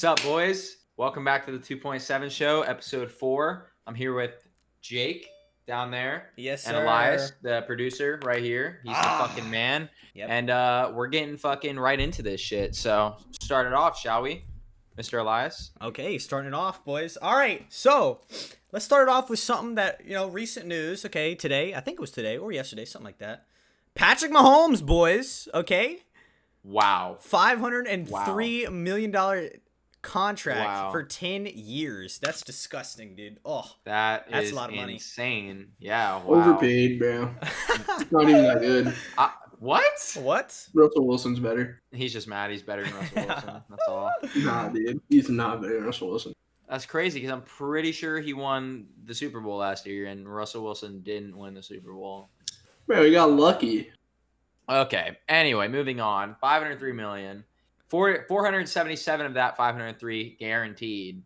Sup, boys? Welcome back to the 2.7 show, episode 4. I'm here with Jake down there. Yes, and sir. Elias, the producer, right here. He's the fucking man. Yep. And we're getting fucking right into this shit. So start it off, shall we, Mr. Elias? Okay, starting it off, boys. All right, so let's start it off with something that, recent news. Okay, today. I think it was today or yesterday, something like that. Patrick Mahomes, boys. Okay. Wow. $503 million contract Wow. for 10 years. That's disgusting, dude. Oh, That's a lot of money. Insane. Yeah, wow. Overpaid, bro. It's not even that good. What? What? Russell Wilson's better. He's just mad. He's better than Russell Wilson. That's all. Nah, dude. He's not better than Russell Wilson. That's crazy because I'm pretty sure he won the Super Bowl last year, and Russell Wilson didn't win the Super Bowl. Bro, he got lucky. Okay. Anyway, moving on. $503 million. 477 of that 503 guaranteed.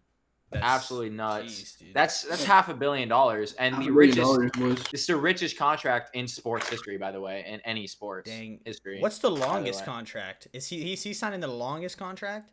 That's Absolutely nuts. Jeez, dude. That's $500 million, and the $500 richest. million, boys. It's the richest contract in sports history, by the way, in any sports Dang. history. What's the by the longest way. contract? Is he signing the longest contract?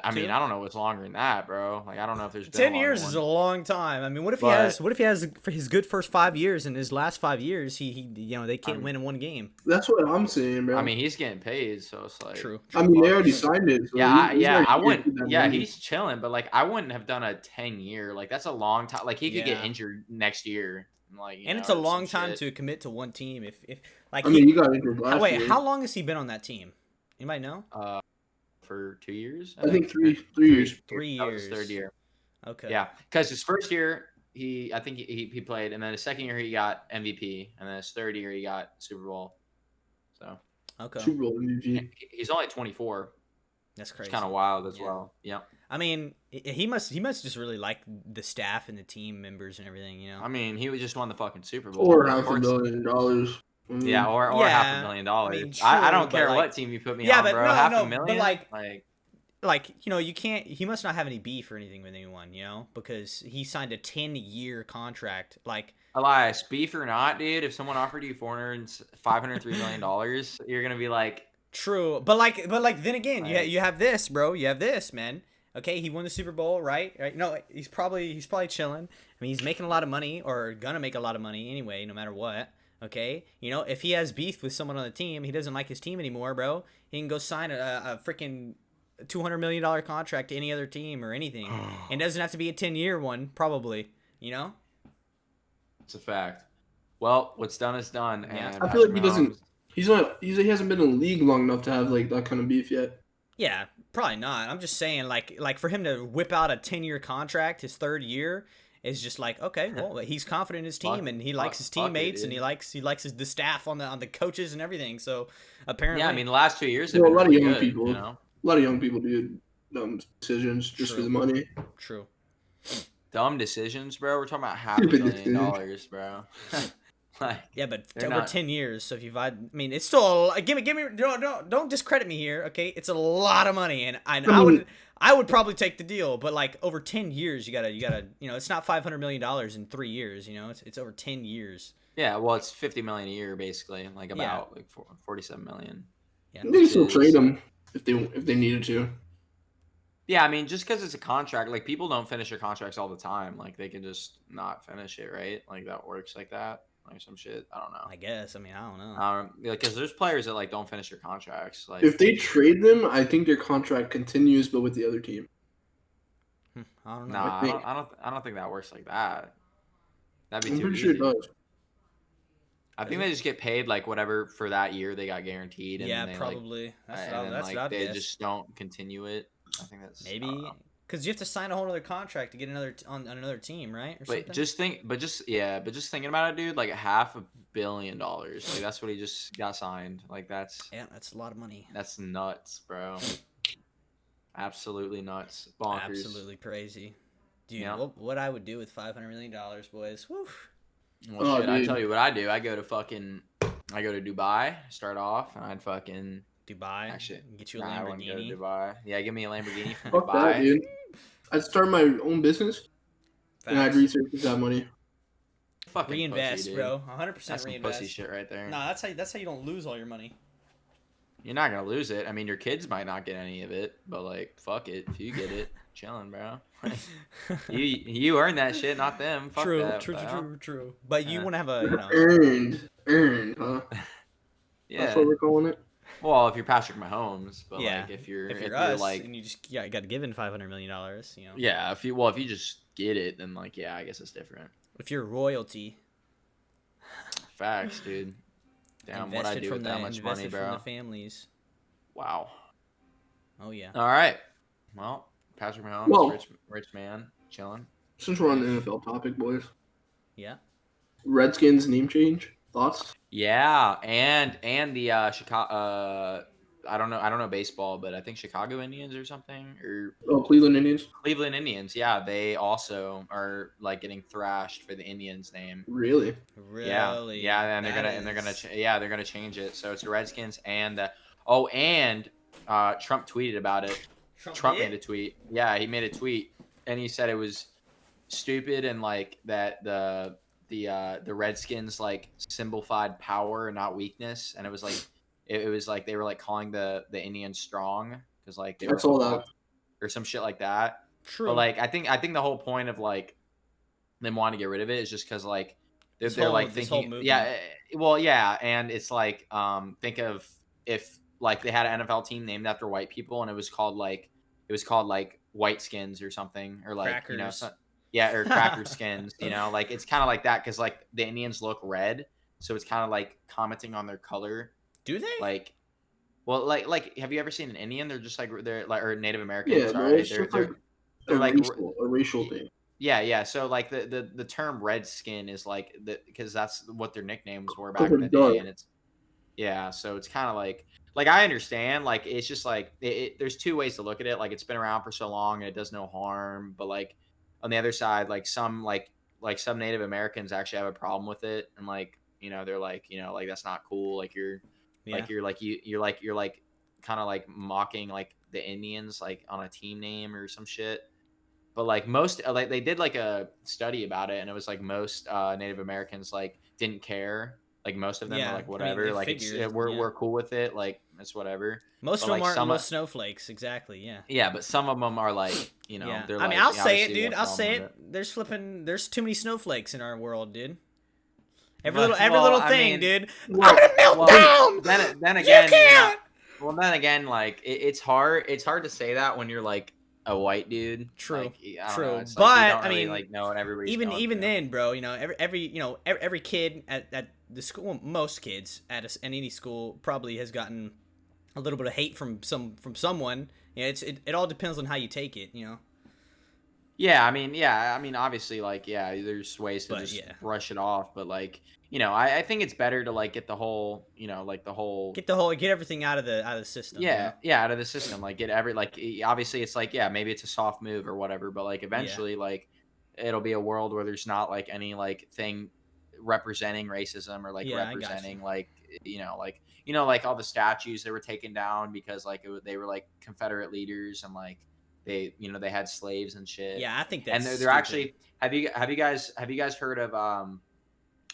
I mean, Two? I don't know what's longer than that, bro. Like, I don't know if there's been 10 a years longer is one. a long time. I mean, what if But- he has for his good first 5 years, and his last 5 years he they can't win in one game. That's what I'm saying, bro. I mean, he's getting paid, so it's like True. I mean, they already signed it. So I wouldn't. wouldn't. Yeah, he's chilling, but like, I wouldn't have done a 10-year. Like, that's a long time. Like, he could get Yeah. injured next year. Like, And it's a long time to commit to one team. If like I mean, you got injured last wait, year. how long has he been on that team? Anybody know? For 2 years. I think three years. 3 That was years. his third year. Okay. Yeah, because his first year I think he played, and then his second year he got MVP, and then his third year he got Super Bowl. So Okay. Super Bowl MVP. he's only 24. That's crazy. It's kind of wild as Yeah. well. Yeah. I mean, he must just really like the staff and the team members and everything. I mean, he just won the fucking Super Bowl. Or Of $500 course. million. I mean, Yeah, or Yeah, $500,000. I mean, I true, don't care but, what like- team you put me Yeah, on, but bro. no, Half no, a but, million. like, you can't. He must not have any beef or anything with anyone, because he signed a 10-year contract. Like, Elias, beef or not, dude, if someone offered you $503 million, you're gonna be like, true, but then again, Right. you have this, bro. You have this, man. Okay, he won the Super Bowl, right? Right? No, he's probably chilling. I mean, he's making a lot of money, or gonna make a lot of money anyway, no matter what. Okay, if he has beef with someone on the team, he doesn't like his team anymore, bro. He can go sign a freaking $200 million contract to any other team or anything, and it doesn't have to be a 10-year one, probably. it's a fact. Well, what's done is done. Yeah. And I feel like Patrick he doesn't- Mahomes- He hasn't been in the league long enough to have like that kind of beef yet. Yeah, probably not. I'm just saying, like for him to whip out a 10-year contract, his third year, is just like, okay, well, he's confident in his team, Fuck- and he likes his fuck it, teammates, and dude. he likes the staff on the coaches and everything. So apparently, Yeah, I mean, the last 2 years have Well, been a lot of really young good, people. you know? A lot of young people do dumb decisions just for True. the money. true. Dumb decisions, bro. We're talking about $500 Stupid million, bro. Like, Yeah, but They're over not- 10 years. So if you've had, I mean, it's still give me don't discredit me here, okay? It's a lot of money, and I would probably take the deal, but like over 10 years, you gotta it's not $500 million in 3 years, it's over 10 years. yeah, well, it's $50 million a year, basically, like Yeah. about like 47 million. Yeah, They can still is- trade him if they needed to. Yeah, I mean, just because it's a contract, like people don't finish their contracts all the time. Like they can just not finish it, right? Like that works like that, like some shit. I don't know. I guess. I mean, I don't know. Because there's players that like don't finish their contracts. Like If they trade them, I think their contract continues, but with the other team. I don't know. nah, I think- I don't think that works like that. That'd be I'm too pretty easy. sure it does. I think they just get paid like whatever for that year they got guaranteed. And Yeah, then they, probably. Like, That's and what, then, that's like, what I'd they guess. just don't continue it. I think that's I don't Maybe know. because you have to sign a whole other contract to get on another team, right? Or But something? just thinking about it, dude, like $500 million. Like that's what he just got signed. Like that's that's a lot of money. nuts, bro. Absolutely nuts. Bonkers. Absolutely crazy, dude. Yeah. What I would do with $500 million, boys? Woo. Well, Oh, shit, I dude. tell you what I do. I go to Dubai, start off, and I'd fucking Dubai. actually Get you a nah, I wouldn't go to Lamborghini. Dubai. Yeah, give me a Lamborghini from Fuck that, Dubai. dude. I'd start my own business and I'd Facts. research that money. Fucking Reinvest, pussy, dude. bro. 100% That's some reinvest. pussy shit right there. Nah, that's how you don't lose all your money. You're not gonna lose it. I mean, your kids might not get any of it, but like, fuck it. If you get it, chilling, bro. You earned that shit, not them. Fuck True, that. true, What the true, hell? true, true. But you Yeah. want to have a, Earned, huh? That's what Yeah. we're calling it. Well, if you're Patrick Mahomes, but yeah. like If if you're you're us like and you just got given $500 million, yeah, if you just get it, then like yeah, I guess it's different. if you're royalty, Facts, dude. Damn, what I invested do from with the that much money, invested from the bro. families. Wow. Oh yeah. All right. Well, Patrick Mahomes, Well, rich man, chilling. since we're on the Nice. NFL topic, boys, Yeah. Redskins name change thoughts? Yeah, and the Chicago. I don't know baseball, but I think Chicago Indians or something or Oh, Cleveland Indians. Cleveland Indians. Yeah, they also are like getting thrashed for the Indians name. Really? Yeah, Really? yeah, and That they're gonna is yeah they're gonna change it. So it's the Redskins and and Trump tweeted about it. Trump made a tweet. Yeah, he made a tweet and he said it was stupid and like that the Redskins like symbolified power and not weakness, and it was like it was like they were like calling the Indians strong because like they I were a saw football that. or some shit like that. But true. like I think the whole point of like them wanting to get rid of it is just because like they're like This whole thinking movement. yeah well yeah, and it's like think of if like they had an NFL team named after white people and it was called like white skins or something or like you know Crackers. yeah or cracker skins, you know, like it's kind of like that because like the Indians look red, so it's kind of like commenting on their color. Do they? Like well like have you ever seen an Indian? They're just like they're like or Native American, Yeah, bro. sorry, It's just like they're like a racial thing. yeah, yeah. So like the term red skin is like the because that's what their nicknames were Because back in they're the day, dark. and it's yeah. So it's kind of like I understand like it's just like there's two ways to look at it. Like it's been around for so long and it does no harm, but like on the other side, like some Native Americans actually have a problem with it, and like you know they're like you know like that's not cool. Like Yeah. you're like kind of like mocking like the Indians like on a team name or some shit, but like most like they did like a study about it and it was like most Native Americans like didn't care, like most of them were Yeah. like I mean, whatever, it like figures. Yeah. we're cool with it, like it's whatever. Most But of them like aren't some little snowflakes. Exactly. Yeah. yeah, but some of them are like you know Yeah. they're I mean, like I'll say it, obviously dude. have a I'll problem say with it. There's too many snowflakes in our world, dude. Every Well, little I thing, mean, dude. Well, I'm gonna melt well down. then You again can't. well then again like it's hard to say that when you're like a white dude, True. like I don't know, True. it's like you But don't I really mean, like know what everybody's even going even through. then, bro, every kid at the school, well, most kids at any school probably has gotten a little bit of hate from someone. Yeah, it all depends on how you take it, you know. Yeah, I mean, obviously, like, yeah, there's ways to But just yeah, brush it off, but like, you know, I think it's better to like get the whole, you know, like the whole, get everything out of the system. You know? yeah, out of the system, like get every, like, obviously, it's like, yeah, maybe it's a soft move or whatever, but like, Yeah. eventually, like, it'll be a world where there's not like any like thing representing racism or like Yeah, I got you. representing like, you know, like all the statues that were taken down because like they were like Confederate leaders and like they, you know, they had slaves and shit. Yeah, I think And that's they're stupid. actually have you guys heard of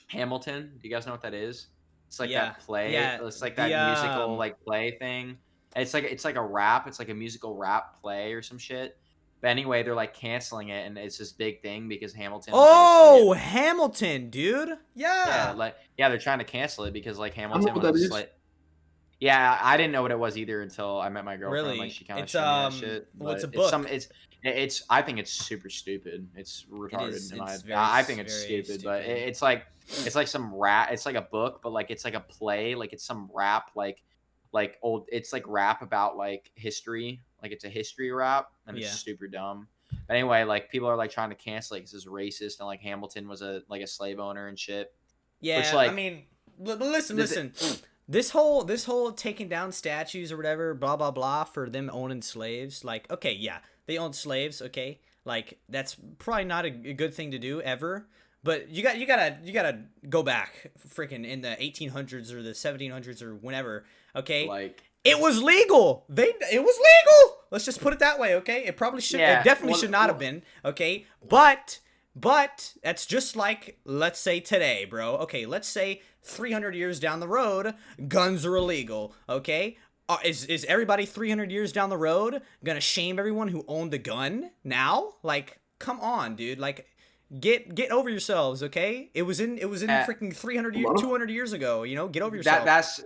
Hamilton? Do you guys know what that is? It's like Yeah, that play. yeah. It's like The that musical like play thing. It's like a rap. It's like a musical rap play or some shit. But anyway, they're like canceling it, and it's this big thing because Hamilton was like a slave. Oh, Hamilton, dude. Yeah, Yeah. like yeah, they're trying to cancel it because like I don't know Hamilton what was that a is. slave. Yeah, I didn't know what it was either until I met my girlfriend. Like Really? she kind of It's showed me that shit. well, it's a But it's some book. it's I think it's super stupid. It's It retarded is. in my It's very I think it's very stupid, but stupid. it's like some rap. It's like a book, but like it's like a play. Like it's some rap like old. It's like rap about like history. Like it's a history rap, and it's Yeah. super dumb. But anyway, like people are like trying to cancel it because it's racist and like Hamilton was a slave owner and shit. Which Yeah, I like mean, but listen, the, listen. This whole taking down statues or whatever, blah blah blah, for them owning slaves. Like, okay, yeah, they owned slaves. Okay, like that's probably not a good thing to do ever. But you gotta go back, freaking in the 1800s or the 1700s or whenever. Okay, like it was legal. It was legal. Let's just put it that way, okay? It probably should. yeah, It definitely well, should not have been, okay? But that's just like, let's say today, bro. Okay, let's say 300 years down the road, guns are illegal, okay? Is everybody 300 years down the road gonna shame everyone who owned the gun now? Like, come on, dude. Like, get over yourselves, okay? It was in Uh, freaking 300 A years, lot of 200 years ago. Get over yourself. that's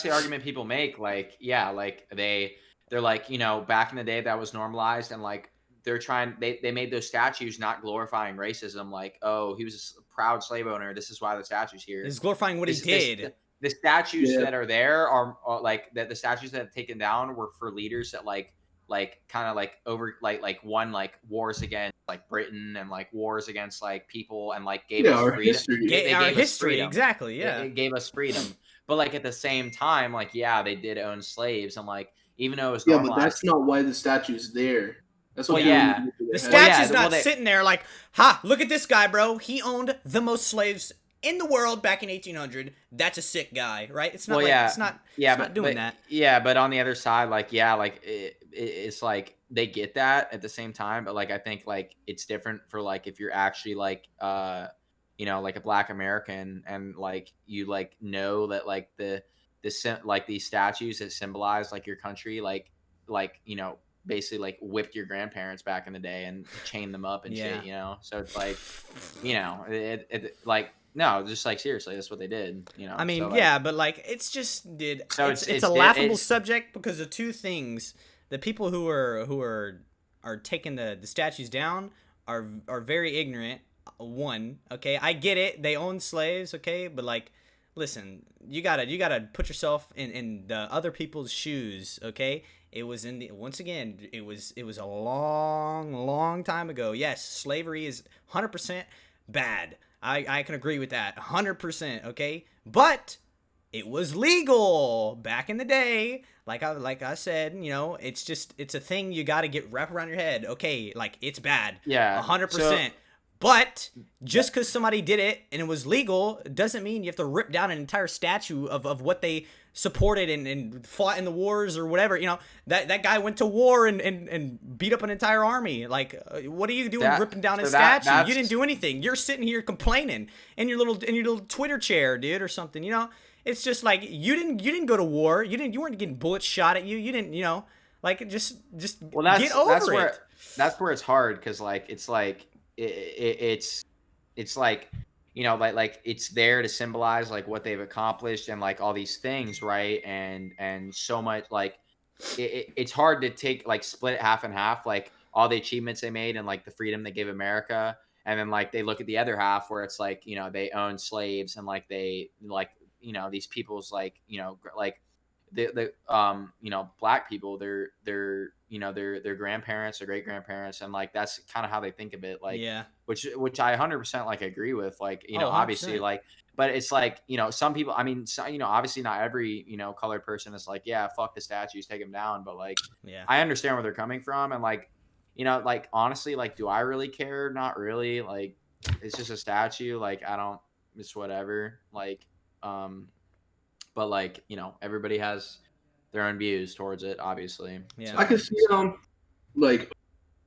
the argument people make. Like, yeah, like they're like, back in the day that was normalized, and like they made those statues not glorifying racism. Like, oh, he was a proud slave owner. This is why the statue's here. It's glorifying what he did. The statues yeah. that are there are like that. The statues that have taken down were for leaders that like kind of like over like won like wars against like Britain, and like wars against like people, and like gave Yeah, us our freedom. history. They Our gave us history, freedom. exactly. it, Yeah. it gave us freedom. But like at the same time, like, yeah, they did own slaves, and like even though it was Yeah, but normalized. that's not why the statue's there. That's what Well, people yeah. need to get The through their Well, head. statue's yeah, well, not they- sitting there like, ha, look at this guy, bro. He owned the most slaves in the world back in 1800. That's a sick guy, right? It's not Well, like yeah. it's not Yeah, it's not doing but that. yeah, but on the other side, like, yeah, like it's like they get that at the same time, but like I think like it's different for like if you're actually like like a Black American, and like you like know that like like these statues that symbolize like your country, like basically like whipped your grandparents back in the day and chained them up and Yeah. shit. So it's like like, no, just like seriously, that's what they did. I mean, So, like, yeah, but like it's just, dude, So it's a laughable subject because the two things, the people who are taking the statues down are very ignorant. One, okay, I get it, they own slaves, okay, but like, listen, you gotta put yourself in the other people's shoes, okay. It was once again, it was a long time ago. Yes, slavery is 100% bad. I can agree with that 100%, okay? But it was legal back in the day. Like I said, it's a thing you got to wrap around your head. Okay, like it's bad. Yeah, 100%. But just because somebody did it and it was legal doesn't mean you have to rip down an entire statue of what they supported and fought in the wars or whatever. That guy went to war and beat up an entire army. Like, what are you doing ripping down his statue? You didn't do anything. You're sitting here complaining in your little Twitter chair, dude, or something. It's just like you didn't go to war. You weren't getting bullets shot at you. You didn't, like just well, get over it. That's where it's hard, because like it's like it's like like it's there to symbolize like what they've accomplished and like all these things, right? And so much like it's hard to take like split it half and half, like all the achievements they made and like the freedom they gave America, and then like they look at the other half where it's like they own slaves, and like they like these people's like like the Black people, their grandparents or great grandparents, and like that's kind of how they think of it, like, Yeah. which I 100% like agree with, like, Oh, obviously, 100%. like, but it's like some people, I mean, so, obviously not every colored person is like, yeah, fuck the statues, take them down, but like Yeah. I understand where they're coming from, and like like honestly, like, do I really care? Not really. Like, it's just a statue, like I don't, it's whatever, like, but like everybody has their own views towards it, obviously. Yeah. I can see like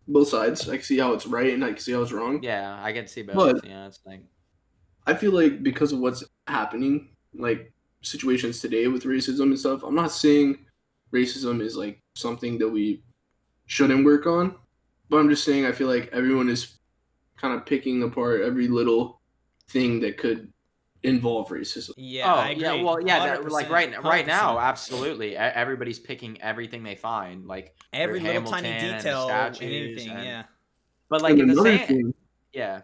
both sides. I can see how it's right and I can see how it's wrong. Yeah, I can see both. But It's like, I feel like because of what's happening, like situations today with racism and stuff, I'm not saying racism is like something that we shouldn't work on, but I'm just saying I feel like everyone is kind of picking apart every little thing that could involve racism. Yeah, I agree. yeah, well, yeah, like 100%, right now, 100%. absolutely. Everybody's picking everything they find, like Every their little tiny Hamilton and the detail and statues, anything, and- yeah. But like And at the another same, thing yeah,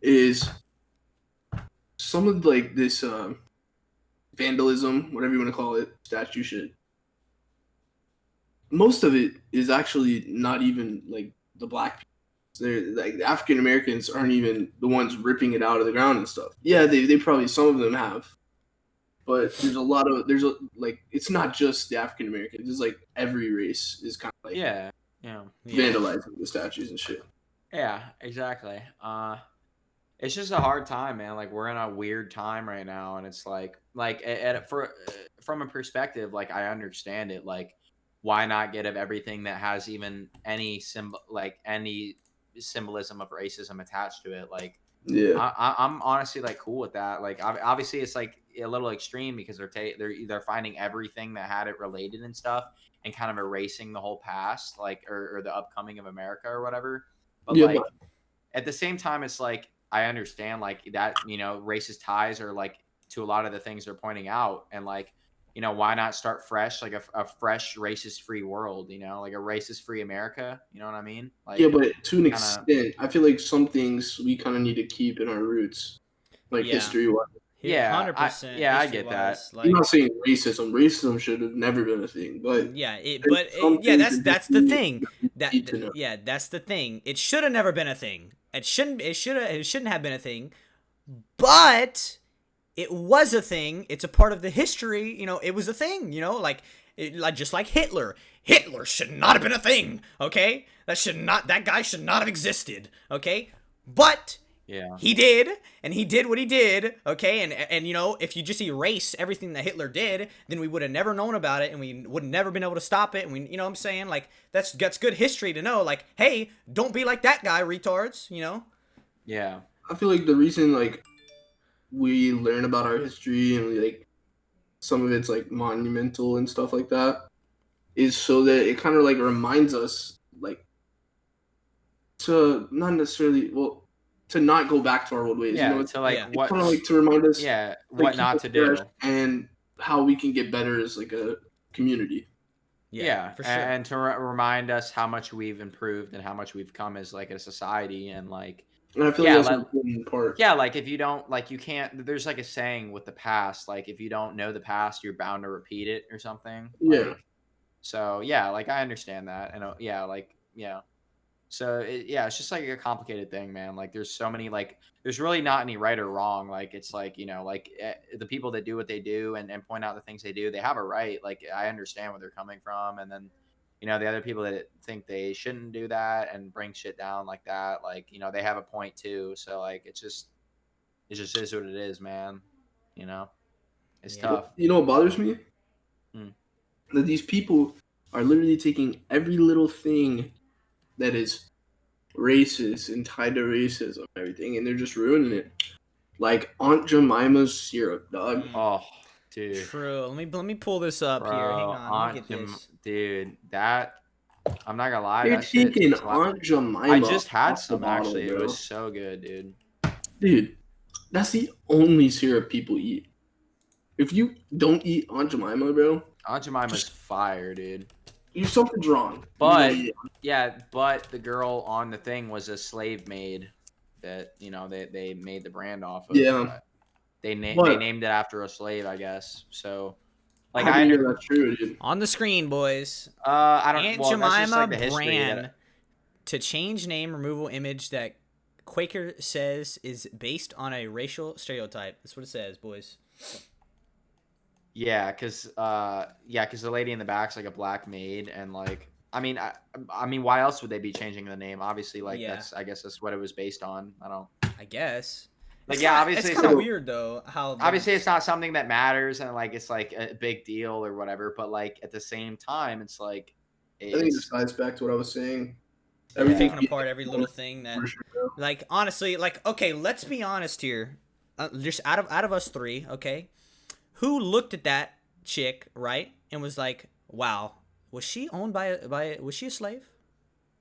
is some of like this vandalism, whatever you want to call it, statue shit. Most of it is actually not even like the Black people. They're like the African Americans aren't even the ones ripping it out of the ground and stuff. Yeah, they probably, some of them have, but there's a like, it's not just the African Americans. It's like every race is kind of like yeah, vandalizing the statues and shit. yeah, exactly. It's just a hard time, man. Like, we're in a weird time right now, and it's like from a perspective, like, I understand it. Like, why not get of everything that has even any symbolism of racism attached to it? Like, Yeah. I'm honestly like cool with that. Like obviously it's like a little extreme because they're finding everything that had it related and stuff and kind of erasing the whole past, like or the upcoming of America or whatever. But Yeah, but like at the same time, it's like I understand like that, racist ties are like to a lot of the things they're pointing out, and like, why not start fresh, like a fresh racist free world, like a racist free America, you know what I mean? yeah, Like but to an kind of, extent, I feel like some things we kind of need to keep in our roots, like Yeah, history wise. yeah, 100% I history get that. wise. I'm Like, not saying racism. Racism should have never been a thing, but yeah, there's some yeah, things in that's the history thing. that we need to know. Yeah, that's the thing. It should have never been a thing. It shouldn't have been a thing. But it was a thing. It's a part of the history. It was a thing. Like just like Hitler. Hitler should not have been a thing. Okay, that guy should not have existed. Okay, but Yeah. he did, and he did what he did. Okay, and if you just erase everything that Hitler did, then we would have never known about it, and we would have never been able to stop it. And what I'm saying, like that's good history to know. Like, hey, don't be like that guy, retards. Yeah. I feel like the reason like we learn about our history and like some of it's like monumental and stuff like that is so that it kind of like reminds us like to not necessarily to not go back to our old ways. Yeah. It's To like Yeah. what? kind of like to remind us Yeah. like What keep not it to fresh do. and how we can get better as like a community. Yeah, for sure. and to remind us how much we've improved and how much we've come as like a society, and like And I feel yeah, like that's an important part. yeah, like if you don't like you can't. There's like a saying with the past, like if you don't know the past, you're bound to repeat it or something. Yeah. Like so, yeah, like I understand that, and yeah, like yeah. So yeah, it's just like a complicated thing, man. Like there's so many like there's really not any right or wrong. Like it's like like the people that do what they do and point out the things they do, they have a right. Like I understand where they're coming from, and then the other people that think they shouldn't do that and bring shit down like that, like they have a point too. So like it just is what it is, man. You know, it's Yeah. tough. You know what bothers me? Hmm. That these people are literally taking every little thing that is racist and tied to racism and everything, and they're just ruining it. Like Aunt Jemima's syrup, dog. Oh, dude. True. Let me pull this up here. Hang Bro, on. Let me get this. dude, that I'm not gonna lie, They're that shit taking takes a lot. Aunt Jemima. I just had off the some bottle, actually. It bro. was so good, dude. Dude, that's the only syrup people eat. If you don't eat Aunt Jemima, bro, Aunt Jemima's fire, dude. something's wrong. But You know, yeah, but the girl on the thing was a slave maid that they made the brand off of. yeah. They But named it after a slave, I guess. So like how I do you under know that's true, dude? On the screen, boys. I don't Aunt well that's just Jemima like the history brand that to change name removal image that Quaker says is based on a racial stereotype. That's what it says, boys. yeah, cause the lady in the back's like a black maid, and like I mean, why else would they be changing the name? Obviously, like Yeah. I guess that's what it was based on. I don't I guess. like. It's Yeah, kinda- obviously it's it's kind of not, weird though. How obviously it's not something that matters, and like it's like a big deal or whatever. But like at the same time, it's like I think it's this ties back to what I was saying. Yeah. Everything taking apart every little thing that, for sure, bro. like, honestly, like, okay, let's be honest here. Just out of us three, okay, who looked at that chick, right, and was like, wow, was she owned by was she a slave?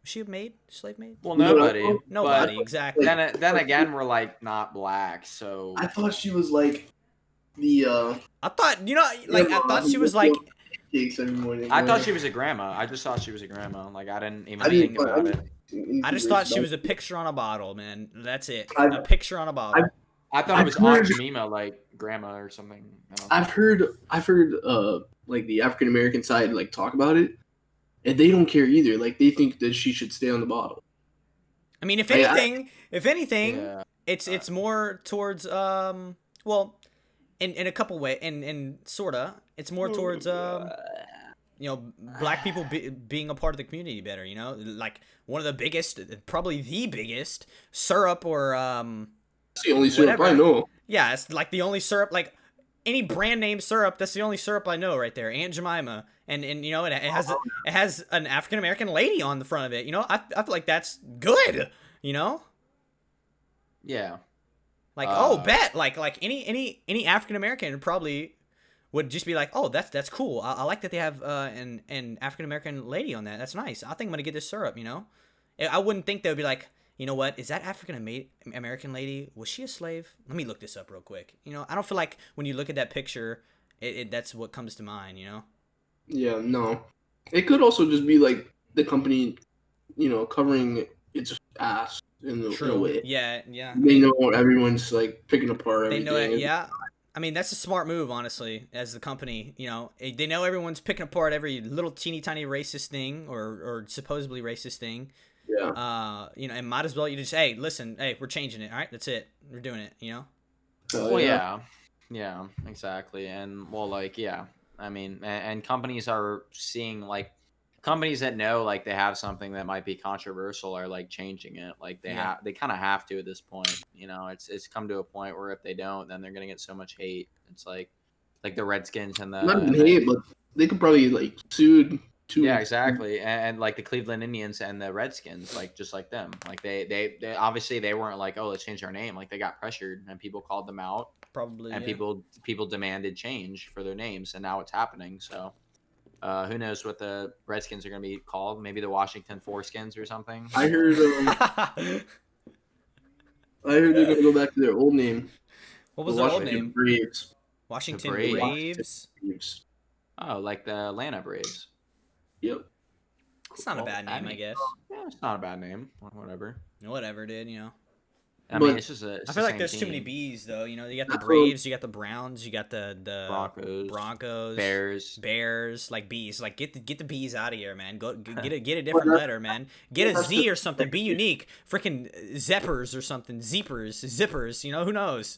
Was she a maid, slave maid? well, You know what I nobody. thought? Nobody, But exactly. then again, we're like not black, so I thought she was like the I thought, like, I thought she was like, cakes every morning. I thought she was a grandma. I just thought she was a grandma. Like I didn't even I didn't- think about it. I just thought she was a picture on a bottle, man. That's it. I've- A picture on a bottle. I thought it was I've Aunt heard- Jemima, like grandma or something. I don't know. I've heard like the African American side like talk about it, and they don't care either. Like they think that she should stay on the bottle. I mean, if I- anything, Yeah. it's more towards well, in a couple way, in sorta, it's more towards black people being a part of the community better. Like one of the biggest, probably the biggest syrup or It's the only syrup Whatever. I know. yeah, it's like the only syrup, like any brand name syrup. That's the only syrup I know right there, Aunt Jemima, and it has an African American lady on the front of it. I feel like that's good. Yeah. Like, oh, bet, like any African American probably would just be like, oh, that's cool. I like that they have an African American lady on that. That's nice. I think I'm gonna get this syrup. You know, I wouldn't think they would be like, you know what? Is that African American lady? Was she a slave? Let me look this up real quick. You know, I don't feel like when you look at that picture, that's what comes to mind. You know? Yeah, no. It could also just be like the company, covering its ass in a way. Yeah, yeah. They know everyone's like picking apart They everything. know it. Yeah. I mean, that's a smart move, honestly, as the company. You know, they know everyone's picking apart every little teeny tiny racist thing or supposedly racist thing. Yeah. You know, and might as well you just, hey, listen, hey, we're changing it. All right, that's it. We're doing it. You know. Well, yeah, exactly. And well, like, yeah, I mean, and companies are seeing like companies that know like they have something that might be controversial are like changing it. Like they kind of have to at this point. You know, it's come to a point where if they don't, then they're gonna get so much hate. It's like the Redskins and Not even hate, but they could probably like sue. Yeah, exactly. And like the Cleveland Indians and the Redskins, like just like them, like they obviously they weren't like, oh, let's change our name. Like they got pressured and people called them out. Probably. And yeah. people demanded change for their names, and now it's happening. So who knows what the Redskins are going to be called? Maybe the Washington Foreskins or something. I heard they're gonna go back to their old name. What was their old name? Braves. Washington Braves. Braves. Oh, like the Atlanta Braves. Yep. It's not a bad name, I guess. Yeah, it's not a bad name. Whatever. Whatever, dude. You know. I mean, it's just I feel like there's too many B's, though. You know, you got the Braves, you got the Browns, you got the Broncos, Bears, like B's. Like get the B's out of here, man. Go get a different letter, man. Get a Z or something. Be unique. Freaking Zeppers or something. Zippers. You know, who knows?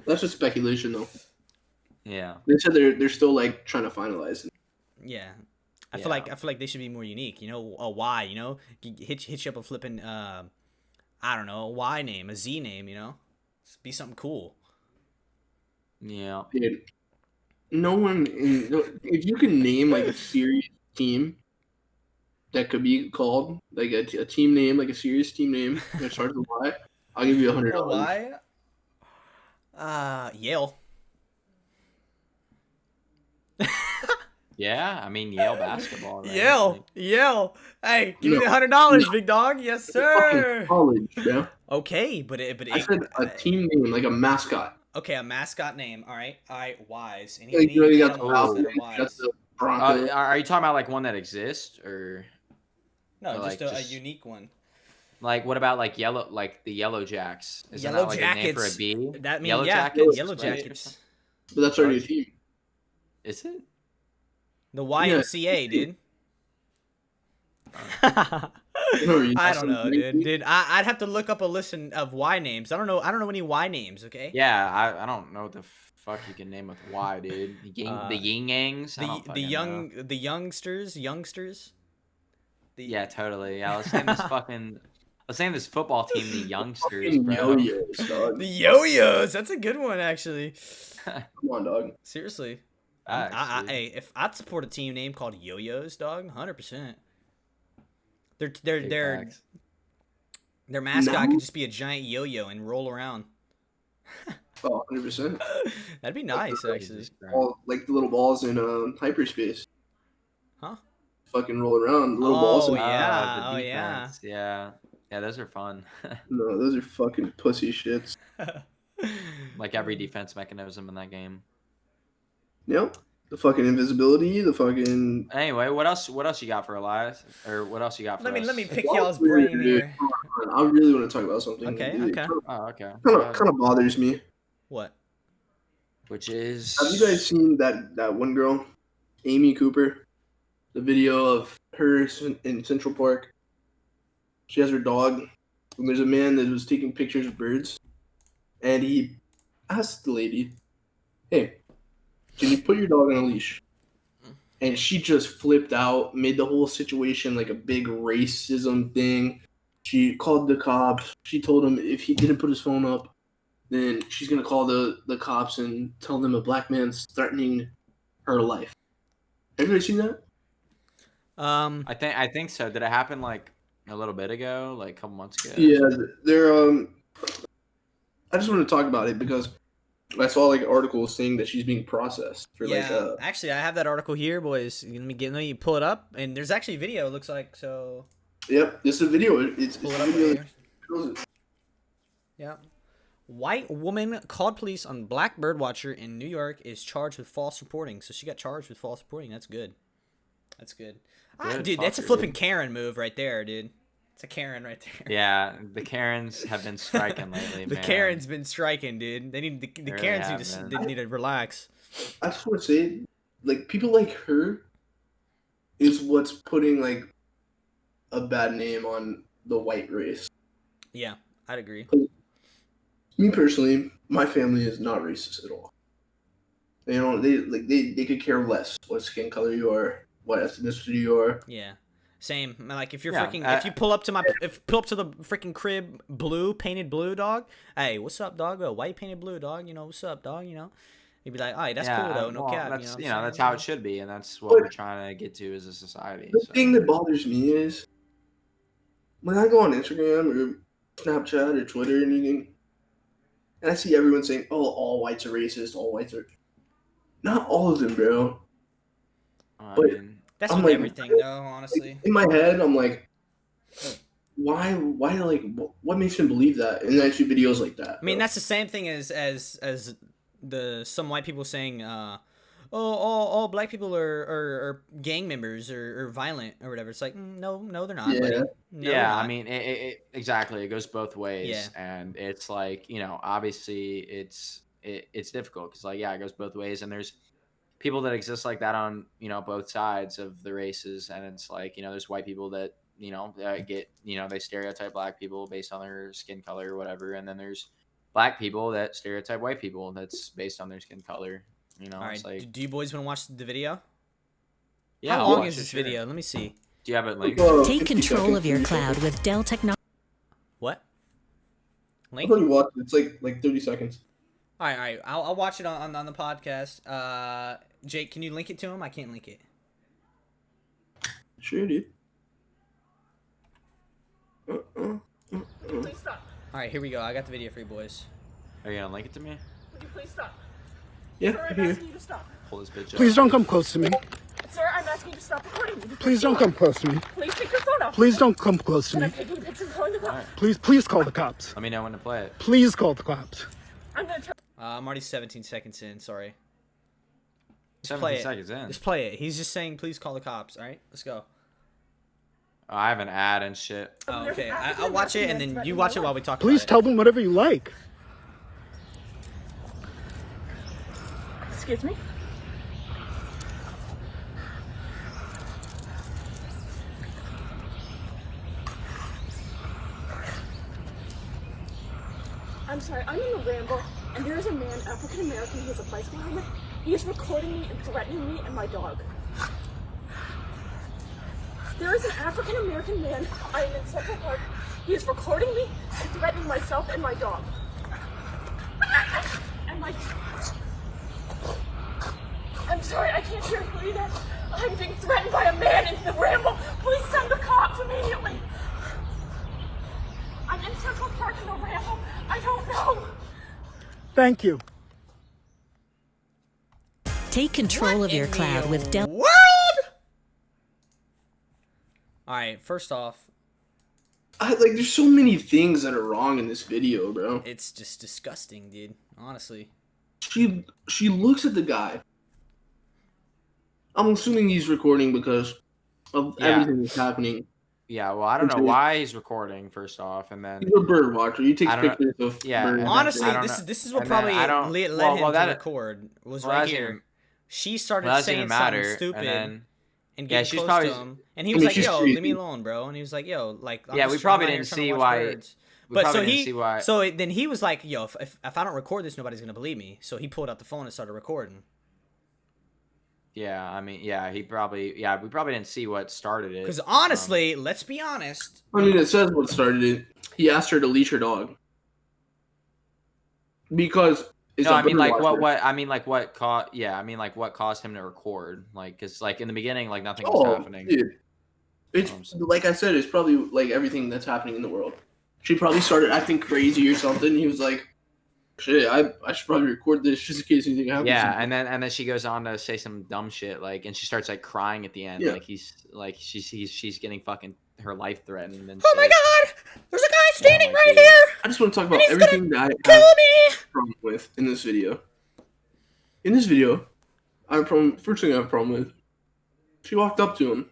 That's just speculation, though. Yeah. They said they're still like trying to finalize it. Yeah. I feel like they should be more unique. You know, a Y. You know, hit you up a flipping I don't know, a Y name, a Z name, you know? Be something cool. Yeah. Dude, if you can name like a serious team that could be called like a team name, like a serious team name that starts with Y, I'll give you $100. Why? Yale. Yeah, I mean Yale basketball. Right? Yale. Hey, give me the $100, big dog. Yes, sir. College, yeah. Okay, but I said a team name, like a mascot. Okay, a mascot name. All right, Wise. You got the Falcons, got the Broncos. Are you talking about like one that exists or? No, just a unique one. Like what about like the Yellow Jacks? Is Yellow that like Jackets. A name for a B? That means Yellow Jackets. Yellow Jackets. But that's already a team. Is it? The YMCA, dude. I don't know, dude. I'd have to look up a list of Y names. I don't know any Y names. Okay. Yeah, I don't know what the fuck you can name with Y, dude. The Yin Yangs. The youngsters. Yeah, totally. Yeah, let's name this football team the Youngsters, bro. Yo-yos, dog. The Yo-Yos. That's a good one, actually. Come on, dog. Seriously. Hey, if I'd support a team name called Yo-Yos, dog, 100%. Their mascot could just be a giant yo-yo and roll around. Oh, 100%. That'd be nice, actually. Like the little balls in hyperspace. Huh? Fucking roll around. Little balls. Yeah. Yeah, those are fun. No, those are fucking pussy shits. Like every defense mechanism in that game. Yep. The fucking invisibility, the fucking. Anyway, what else you got for Elias? Or what else you got for us? Let me pick y'all's brain here. I really want to talk about something. Okay. Okay. Kind of bothers me. What? Which is. Have you guys seen that one girl, Amy Cooper? The video of her in Central Park. She has her dog, and there's a man that was taking pictures of birds, and he asked the lady, "Hey, can you put your dog on a leash?" And she just flipped out, made the whole situation like a big racism thing. She called the cops. She told him if he didn't put his phone up, then she's gonna call the cops and tell them a black man's threatening her life. Have you guys seen that? I think so. Did it happen like a little bit ago, like a couple months ago? Yeah, they're I just want to talk about it because I saw like articles saying that she's being processed for Yeah, actually, I have that article here, boys. Let me pull it up, and there's actually a video. It looks like so. Yep, it's a video. It's Pull a it up video. right here. Yeah. White woman called police on black birdwatcher in New York is charged with false reporting. So she got charged with false reporting. That's good. That's good. Dude, that's a flipping Karen move right there, dude. It's a Karen right there. Yeah, the Karens have been striking lately, The man. Karen's been striking, dude. They need the really Karens have, need to relax. I just want to say, like, people like her is what's putting like a bad name on the white race. Yeah, I'd agree. Me personally, my family is not racist at all. They could care less what skin color you are, what ethnicity you are. Yeah. Same. Like if you're Yeah, if you pull up to the freaking crib painted blue, dog. Hey, what's up, dog? Oh, white painted blue, dog. You know, what's up, dog? You know, you'd be like, all right, that's cool though, no cap. That's, you know, that's how it should be, and that's what we're trying to get to as a society. The thing that bothers me is when I go on Instagram or Snapchat or Twitter or anything, and I see everyone saying, "Oh, all whites are racist. All whites are." Not all of them, bro. I But mean, that's I'm with like- everything, though. Honestly. In my head, I'm like, why, like, what makes him believe that? And then I see videos like that. I mean, bro. that's the same thing as some white people saying, all black people are gang members or violent or whatever. It's like, no, they're not. Yeah. Buddy. No, yeah, they're not. I mean, exactly. It goes both ways, Yeah. and it's like, obviously it's difficult because, like, yeah, it goes both ways, and there's people that exist like that on both sides of the races, and it's like, there's white people that get they stereotype black people based on their skin color or whatever, and then there's black people that stereotype white people that's based on their skin color. All right. It's like, Do you boys want to watch the video? yeah, How I'll long watch is it, this sure. video? Let me see. Do you have it linked? Take control of your cloud with Dell Technologies. What? I've Link? already watched it. It's like 30 seconds. All right. I'll watch it on the podcast. Jake, can you link it to him? I can't link it. Sure, dude. Please stop. All right, here we go. I got the video for you boys. Are you gonna link it to me? Would you please stop? Yeah, Sir, I'm here. asking you to stop. Pull this bitch up. Please don't come close to me. Sir, I'm asking you to stop recording me. Please don't come close to me. Please take your phone off. Please don't come close to And me. I'm taking pictures and calling the cops. Please call the cops. Let me know when to play it. Please call the cops. I'm gonna tell. I'm already 17 seconds in. Sorry. 17 play it. seconds in. Just play it. He's just saying, please call the cops. All right, let's go. Oh, I have an ad and shit. Oh, okay. I'll watch it, and then you watch it while we talk Please about tell them whatever you like. Excuse me. I'm sorry, I'm in a ramble, and there is a man, African American, who has a bicycle helmet. He is recording me and threatening me and my dog. There is an African American man. I am in Central Park. He is recording me and threatening myself and my dog. And my. I'm sorry, I can't hear you either. I'm being threatened by a man in the ramble. Please send the cops immediately. I'm in Central Park in the ramble. I don't know. Thank you. Take control of your cloud with Dell. World. All right. First off, There's so many things that are wrong in this video, bro. it's just disgusting, dude. Honestly. She looks at the guy. I'm assuming he's recording because of Yeah. everything that's happening. Yeah, well, I don't know why he's recording first off, and then He's a bird watcher. He takes I don't know. pictures of Yeah, birds. and Honestly, I don't this know. this is what And then probably I don't- led well, him well, to that- record was well, right that's here. even- She started well, that's saying even something matter, stupid and then and yeah, getting she's close probably- to him, and he I was mean, like, she's "Yo, creepy. leave me alone, bro." And he was like, "Yo, like, I'm Yeah, just we probably I'm out here didn't trying to see watch why- birds." we But probably so didn't he, see why. so then he was like, "Yo, if I don't record this, nobody's gonna believe me." So he pulled out the phone and started recording. Yeah, I mean, yeah, we probably didn't see what started it. Because honestly, let's be honest. I mean, it says what started it. He asked her to leash her dog because it's no, a I mean, bird like watcher. what I mean, like what caused? Yeah, I mean, like what caused him to record? Like, cause like in the beginning, like nothing was happening. Dude. It's like I said, it's probably like everything that's happening in the world. She probably started acting crazy or something. He was like, Shit, I should probably record this just in case anything happens. Yeah, and then she goes on to say some dumb shit, like, and she starts like crying at the end, Yeah. like she's getting fucking her life threatened and Oh my shit. God! There's a guy standing my right dude. here. I just want to talk about he's everything that I Kill have me! a problem with in this video. In this video, I have a problem. First thing I have a problem with, she walked up to him,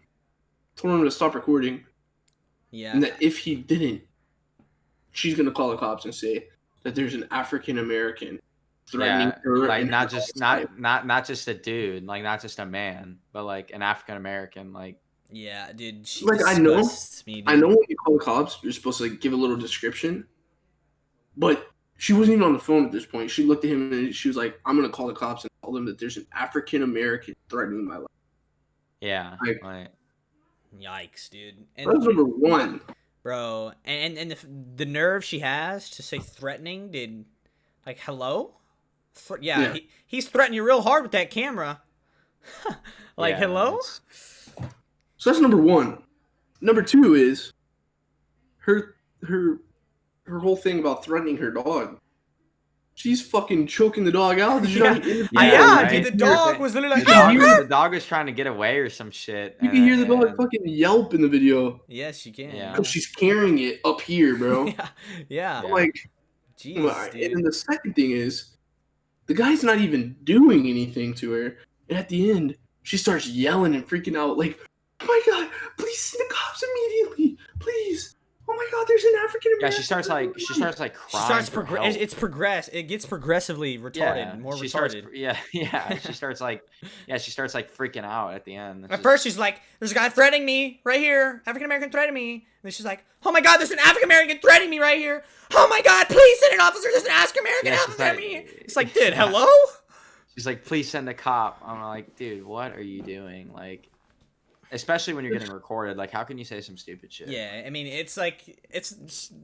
told him to stop recording, Yeah. and that if he didn't, she's gonna call the cops and say that there's an African American threatening Yeah, her. like and not her just life. not just a dude, like not just a man, but like an African American, like Yeah, dude. She Like, I know- disgusts me, dude. I know when you call the cops, you're supposed to like give a little description, but she wasn't even on the phone at this point. She looked at him and she was like, "I'm gonna call the cops and tell them that there's an African American threatening my life." yeah, Like- like Yikes, dude. That's And number one. bro, and the nerve she has to say threatening, dude. Like, hello? Yeah. He's threatening you real hard with that camera. Like, yeah, hello? it's- So that's number one. Number two is her whole thing about threatening her dog. She's fucking choking the dog out. Did you not hear the Yeah, Yeah, right. dude. The dog was literally The like, dog, the dog was trying to get away or some shit. You can hear the dog fucking yelp in the video yes, you can. Yeah. because she's carrying it up here, bro. Yeah. Yeah. I'm like, Jeez, and dude. then the second thing is, the guy's not even doing anything to her. And at the end, she starts yelling and freaking out, like, "Oh my God, please send the cops immediately, please! Oh my God, there's an African Yeah, American." she starts like She crying. starts for help. it's progress. It gets progressively retarded, more she retarded. Starts, yeah. She starts like freaking out at the end. It's At just- first, she's like, "There's a guy threatening me right here. African American threatening me." And then she's like, "Oh my God, there's an African American threatening me right here. Oh my God, please send an officer. There's an African American Yeah, she's officer threatening like- me." It's like, dude, Yeah. hello? she's like, "Please send a cop." I'm like, dude, what are you doing? Like, especially when you're getting recorded. Like, how can you say some stupid shit? Yeah, I mean, it's like,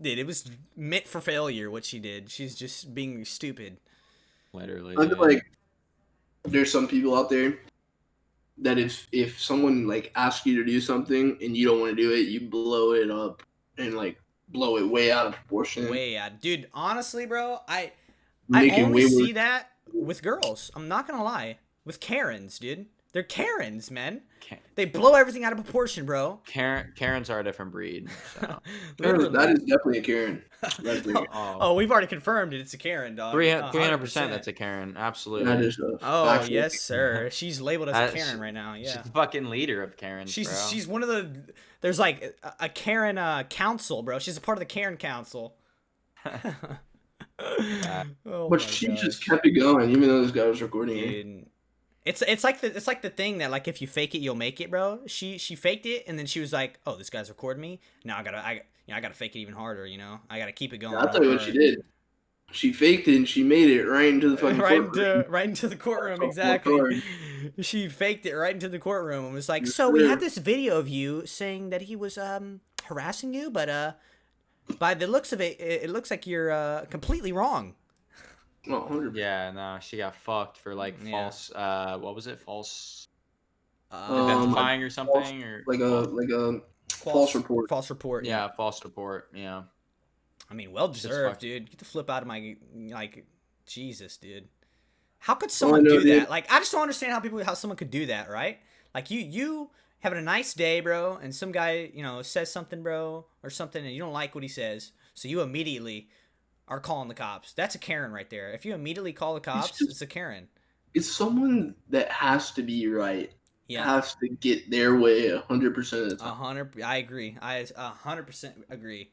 dude, it was meant for failure what she did. She's just being stupid. Literally. I feel like there's some people out there that if someone like asks you to do something and you don't want to do it, you blow it up and like blow it way out of proportion. Way out, dude. Honestly, bro, I Make it only way see worse. that with girls. I'm not gonna lie, with Karens, dude. They're Karens, man. Ka- They blow everything out of proportion, bro. Karens are a different breed. So. That is definitely a Karen. That's big. Oh, we've already confirmed it. It's a Karen, dog. 300%. That's a Karen. Absolutely. That is Oh factual. yes, sir. She's labeled as a That's- Karen right now. She's Yeah. the fucking leader of Karens. She's bro. she's one of the. There's like a Karen council, bro. She's a part of the Karen council. Oh But my she gosh. just kept it going, even though this guy was recording it. Dude. It's like the thing that like if you fake it you'll make it, bro. She faked it and then she was like, "Oh, this guy's recording me. Now I gotta fake it even harder. You know, I gotta keep it going." I'll tell you what she did. She faked it and she made it right into the fucking courtroom. right into the courtroom, Oh, exactly. Lord. She faked it right into the courtroom and was like, "So we have this video of you saying that he was harassing you, but by the looks of it, it looks like you're completely wrong." Oh, 100%. Yeah, no, she got fucked for like Yeah. false. What was it? False Um, identifying or something, or Like a false report. False report. yeah, false report. Yeah. I mean, well deserved, fucked. dude. Get the flip out of my like, Jesus, dude. How could I someone know, do dude. that? Like, I just don't understand how someone could do that, right? Like, you having a nice day, bro, and some guy, says something, bro, or something, and you don't like what he says, so you immediately are calling the cops. That's a Karen right there. If you immediately call the cops, just- it's a Karen. It's someone that has to be right. Yeah. Has to get their way 100% of the time. 100. I agree. I 100% agree.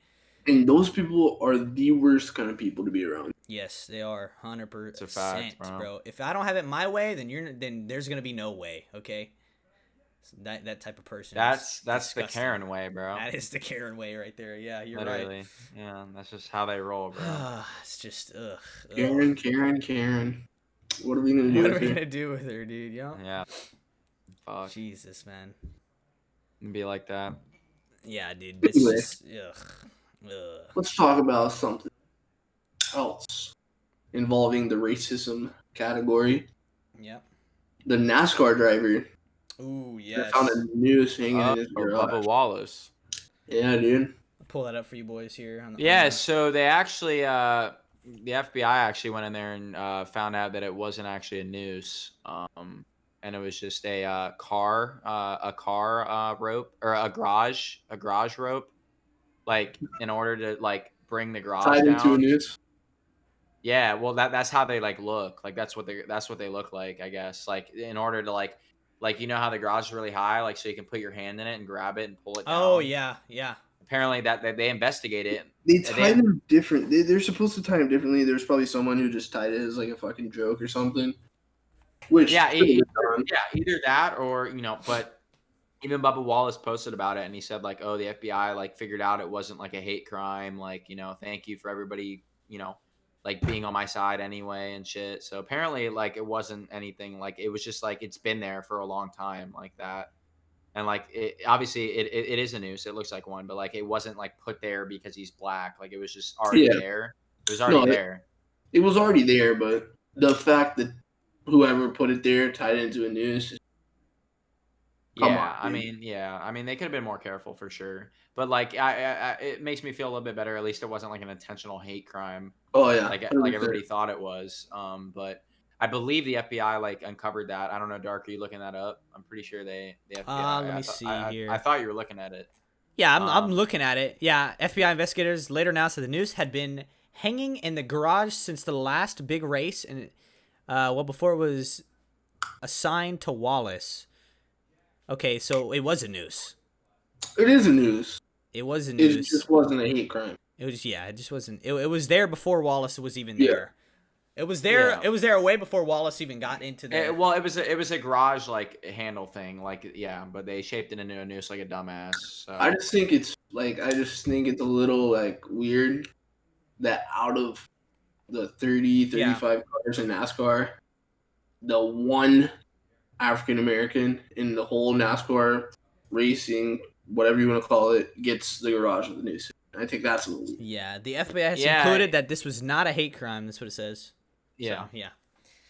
And those people are the worst kind of people to be around. Yes, they are 100%, a fact, bro. bro. If I don't have it my way, then there's gonna be no way. Okay, so that type of person. That's is the disgusting. Karen way, bro. That is the Karen way right there. Yeah, you're Literally. right. Yeah, that's just how they roll, bro. It's just ugh. Karen. What are we gonna do What are with we her? gonna do with her, dude? Yeah. Fuck. Jesus, man. Be like that. Yeah, dude. It's Anyway. just ugh. Let's talk about something else involving the racism category. Yep. The NASCAR driver Ooh, that yes. found a noose hanging in his Bubba garage. Wallace. Yeah, dude. Pull that up for you boys here. On the, Yeah, so they actually the FBI actually went in there and found out that it wasn't actually a noose, and it was just a car rope or a garage rope, like in order to like bring the garage Tied into a down. noose. Yeah, well that's how they like look. Like that's what they look like, I guess. Like in order to like you know how the garage is really high, like so you can put your hand in it and grab it and pull it Oh down. yeah, yeah. Apparently that they investigate it. They and tied him different. They're supposed to tie him differently. There's probably someone who just tied it as like a fucking joke or something. Which Yeah, could have been done. either that or but even Bubba Wallace posted about it and he said like, oh, the FBI like figured out it wasn't like a hate crime. Like, thank you for everybody, like being on my side anyway and shit. So apparently like it wasn't anything like it was just like it's been there for a long time like that. And like it obviously it is a noose. It looks like one, but like it wasn't like put there because he's black. Like it was just already Yeah. there. It was already No, there. it was already there, but the fact that whoever put it there tied it into a noose. Come Yeah, on, I mean, they could have been more careful for sure. But like, it makes me feel a little bit better. At least it wasn't like an intentional hate crime, Oh yeah, like 100%. everybody thought it was. But I believe the FBI like uncovered that. I don't know, Dark. Are you looking that up? I'm pretty sure the FBI. Let me see here. I thought you were looking at it. Yeah, I'm looking at it. Yeah, FBI investigators later announced that the noose had been hanging in the garage since the last big race, and before it was assigned to Wallace. Okay, so it was a noose. It is a noose. It was a It noose. just wasn't a hate crime. It was it just wasn't. It was there before Wallace was even Yeah. there. It was there. Yeah. It was there way before Wallace even got into there. Well, it was a garage like handle thing, like but they shaped it into a noose like a dumbass. So. I just think it's a little like weird that out of the 35 cars in NASCAR, the one African American in the whole NASCAR racing, whatever you want to call it, gets the garage with the noose. I think that's a little weird. Yeah, the FBI has Yeah. concluded that this was not a hate crime. That's what it says. Yeah. So,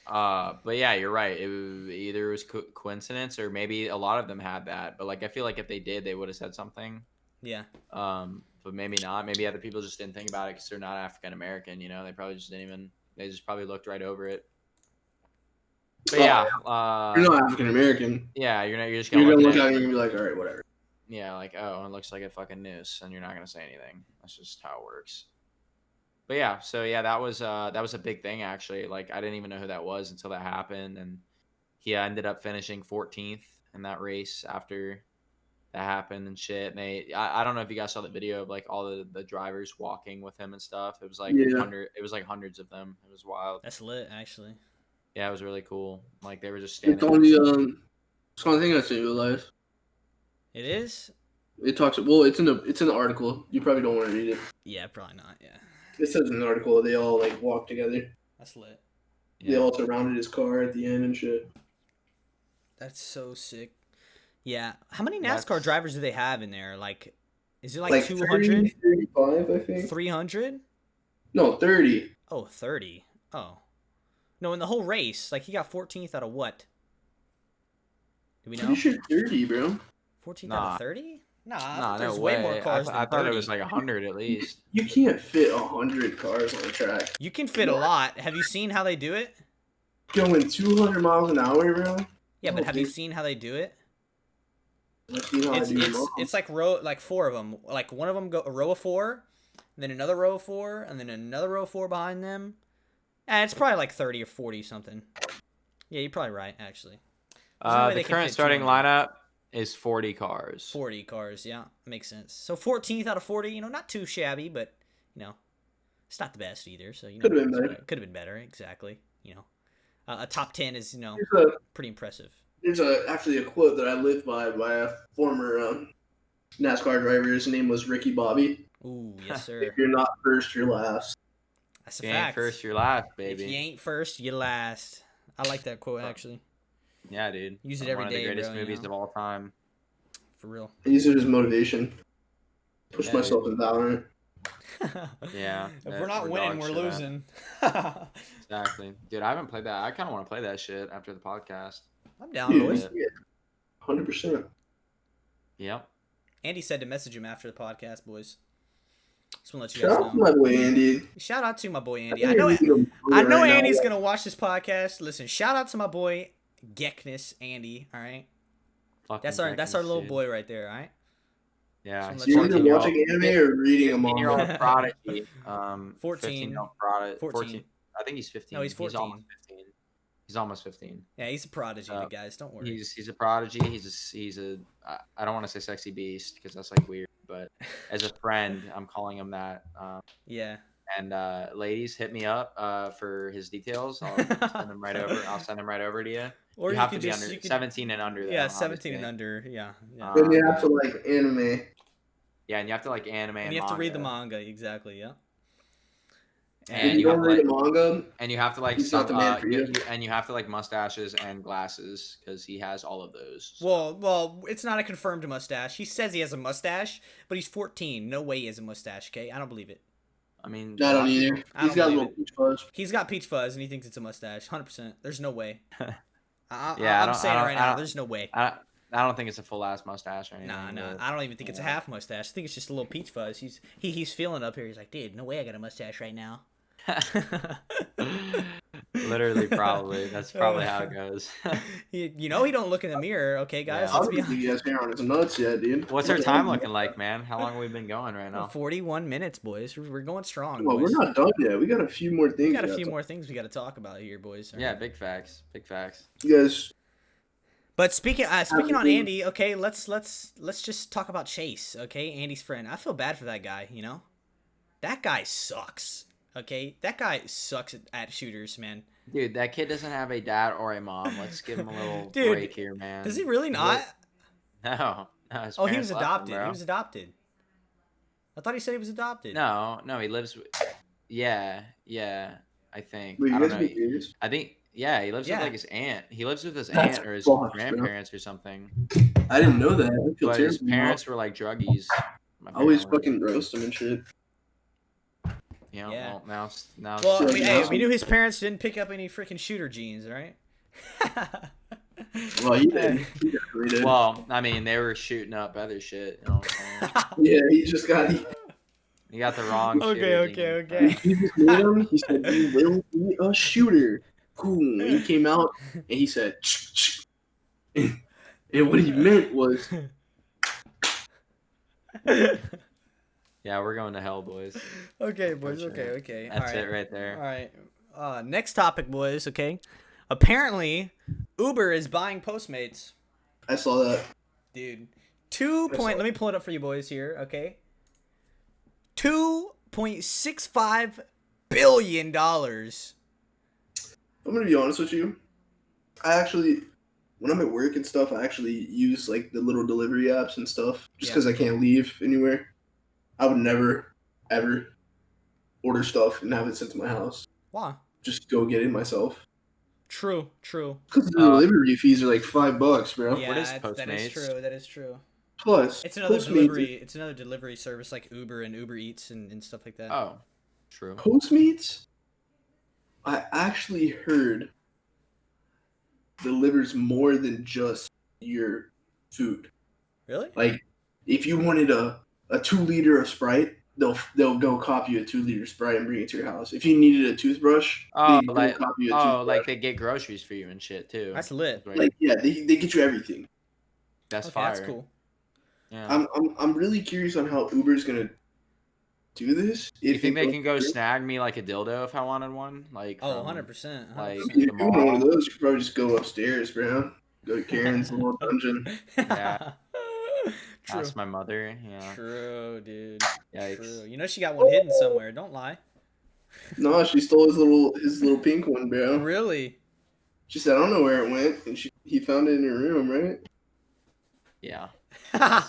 yeah. But yeah, you're right. Either it was coincidence or maybe a lot of them had that. But like, I feel like if they did, they would have said something. Yeah. But maybe not. Maybe other people just didn't think about it because they're not African American. They probably just didn't even. They just probably looked right over it. But yeah, You're not African American. yeah, you're just You're gonna gonna look look at at it. it and be like, all right, whatever. Yeah, like, oh, it looks like a fucking noose, and you're not gonna say anything. That's just how it works. But yeah, so yeah, that was a big thing actually. Like, I didn't even know who that was until that happened, and he ended up finishing 14th in that race after that happened and shit. And I don't know if you guys saw the video of like all the drivers walking with him and stuff. It was like Yeah. it was like hundreds of them. It was wild. That's lit, actually. Yeah, it was really cool. Like they were just It's standing. on the it's on the thing I sent you guys. It is? It talks. Well, it's in the article. You probably don't want to read it. Yeah, probably not. Yeah. It says in the article they all like walk together. That's lit. They all surrounded his car at the end and shit. That's so sick. Yeah. How many NASCAR That's- drivers do they have in there? Like, is it like, Like 200? 35, I think. 300? No, 30. Oh, 30. Oh. No, in the whole race, like he got 14th out of what? Do we know? Pretty sure 30, bro. 14th out Nah. of 30? Nah, Nah, there's no way way. more cars I than thought 30. it was like 100 at least. You can't fit 100 cars on the track. You can fit a lot. Have you seen how they do it? Going 200 miles an hour, bro. Yeah, but Oh, have you dude. seen how they do it? I've seen how I do them all. It's like four of them. Like one of them go a row of four, then another row of four, and then another row of four behind them. And it's probably like 30 or 40 something. Yeah, you're probably right, actually. There's no way The they can current fit starting 200. lineup is 40 cars. 40 cars, yeah, makes sense. So 14th out of 40, not too shabby, but it's not the best either. So Could have been better. Could have been better, exactly. A top 10 is pretty impressive. There's actually a quote that I live by a former NASCAR driver. His name was Ricky Bobby. Ooh, yes sir. If you're not first, you're last. That's a You ain't fact. first, you're last, If baby. you ain't first, you last. I like that quote actually. Yeah, dude. Use it One every of day, the greatest bro, movies of all time. For real. I use it as motivation. Push Yeah, myself in Valorant. Yeah, If we're not winning, dog we're shit at it. losing. Exactly. Dude, I haven't played that. I kind of want to play that shit after the podcast. I'm down, Dude, boys. 100%. Yep. Andy said to message him after the podcast, boys. Just want to let you guys Shout out to know. my boy Andy. Shout out to my boy Andy. I I know think you're reading I know right now. Andy's gonna watch this podcast. Listen, shout out to my boy Geckness Andy. All right, Fucking that's our Texans, little dude. boy right there. All right. Yeah, So So you're either 14-year-old watching anime or reading a manga. 15-year-old prodigy. 14. 15-year-old prodigy. 14. I think he's 15. No, he's 14. He's almost 15. He's almost 15. Yeah, he's a prodigy, guys. Don't worry. He's a prodigy. He's a I don't want to say sexy beast because that's like weird, but as a friend, I'm calling him that. Yeah. And ladies, hit me up for his details. I'll send him right over. I'll send him right over to you. Or You have to be just, under you could, 17 and under. Though, yeah, 17 obviously. and under. Yeah. Yeah. Then you have to like anime. Yeah, and you have to like anime and and you have to read the manga. manga. Exactly. Yeah. If And you you don't have read like, the manga, and you have to like he's not the man for you. and you have to like mustaches and glasses because he has all of those. Well, it's not a confirmed mustache. He says he has a mustache, but he's 14. No way he has a mustache. Okay, I don't believe it. I mean, I don't either. I He's don't got a believe little it. peach fuzz. He's got peach fuzz, and he thinks it's a mustache. 100%. There's no way. Yeah, I'm saying it right now. There's no way. I don't think it's a full ass mustache or anything. Nah. but, I don't even think it's a yeah. half mustache. I think it's just a little peach fuzz. He's feeling up here. He's like, dude, no way I got a mustache right now. Literally, probably. That's probably how it goes. You know he don't look in the mirror, okay, guys? Yeah. I Let's don't be think honest. he has hair on his nuts yet, dude. What's our time looking like, man? How long have we been going right now? 41 minutes, boys. We're going strong, Well, boys. we're not done yet. We got a few more things. We got a to few talk- more things we got to talk about here, boys. Yeah, big facts. Big facts. You guys, But speaking on Absolutely. Andy, okay, let's just talk about Chase, okay, Andy's friend. I feel bad for that guy, you know. That guy sucks. Okay, that guy sucks at shooters, man. Dude, that kid doesn't have a dad or a mom. Let's give him a little Dude, break here, man. Does he really not? No. His Oh, he parents was left him, adopted. bro. He was adopted. I thought he said he was adopted. No, he lives with. Yeah, I think. wait, I you don't guys know. be serious? I think. Yeah, he lives Yeah. with like his aunt. He lives with his That's aunt or his fucked, bro. grandparents or something. I didn't know that. I feel But his terrible. parents were like druggies. I always apparently. fucking roast him and shit. You know, Yeah. well, now. Well, Yeah, hey, yeah. we knew his parents didn't pick up any freaking shooter genes, right? Well, he did. He definitely did. Well, I mean, they were shooting up other shit. You know what I'm saying? Yeah, he just got. You got the wrong. Okay, shooter okay. gene. He just made him. He said, "You will be a shooter." Cool. He came out and he said, and what he meant was, Yeah, we're going to hell, boys. Okay, boys. sure. Okay. That's All right. it right there. All right. Next topic, boys. Okay. Apparently, Uber is buying Postmates. I saw that. Dude, let me pull it up for you boys here, okay? $2.65 billion. I'm gonna be honest with you. I actually, when I'm at work and stuff, I actually use like the little delivery apps and stuff, just Yeah. because I can't leave anywhere. I would never, ever order stuff and have it sent to my house. Wow. Just go get it myself. True. Because the delivery fees are like $5, bro. Yeah, What is that is Postmates? true. That is true. Plus, It's another Postmates, delivery. It's another delivery service like Uber and Uber Eats and stuff like that. Oh, true. Postmates, I actually heard delivers more than just your food. Really? Like, if you wanted a 2 liter of Sprite, they'll go copy a 2 liter Sprite and bring it to your house. If you needed a toothbrush, Oh, they'll like copy a toothbrush. like they get groceries for you and shit too. That's lit. Right. Like, yeah, they get you everything. That's Okay, fire. that's cool. Yeah. I'm really curious on how Uber's gonna do this. You If think it they goes can go through. snag me like a dildo if I wanted one? Like Oh, from, 100%. like, If you the want one of mall? those, you could probably just go upstairs, bro. Go to Karen's little dungeon. Yeah. True. Ask my mother. Yeah. True, dude. Yikes. True. You know she got one hidden somewhere. Don't lie. No, she stole his little pink one, bro. Really? She said, I don't know where it went, and he found it in her room, right? Yeah.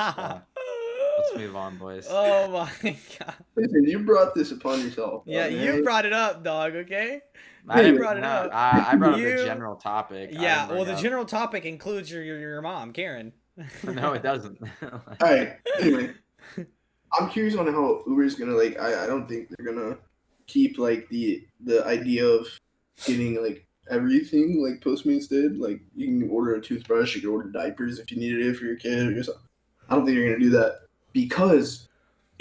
Let's move on, boys. Oh my god. Listen, you brought this upon yourself. Yeah, man. you brought it up, dog. Okay. I didn't brought it up. I brought up You- the general topic. I Yeah. didn't Well, bring the up- general topic includes your mom, Karen. No, it doesn't. All right. Anyway, I'm curious on how Uber's gonna like. I don't think they're gonna keep like the idea of getting like everything like Postmates did. Like you can order a toothbrush, you can order diapers if you needed it for your kid or something. I don't think they're gonna do that because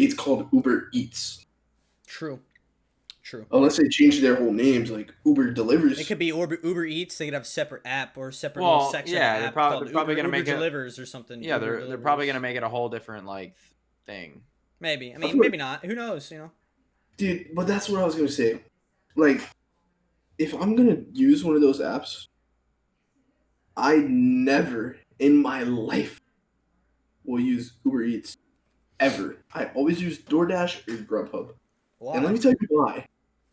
it's called Uber Eats. True. Unless they change their whole names, like Uber delivers. It could be Uber Eats. They could have a separate app or a separate Well, little section yeah, of the they're app prob- called they're probably Uber, gonna Uber make it- Delivers or something. Yeah, Uber they're probably Delivers. gonna make it a whole different like thing. Maybe. I feel mean, like- maybe not. Who knows? You know. Dude, but that's what I was gonna say. Like, if I'm gonna use one of those apps, I never in my life will use Uber Eats. Ever. I always use DoorDash or Grubhub. Why? And let me tell you why.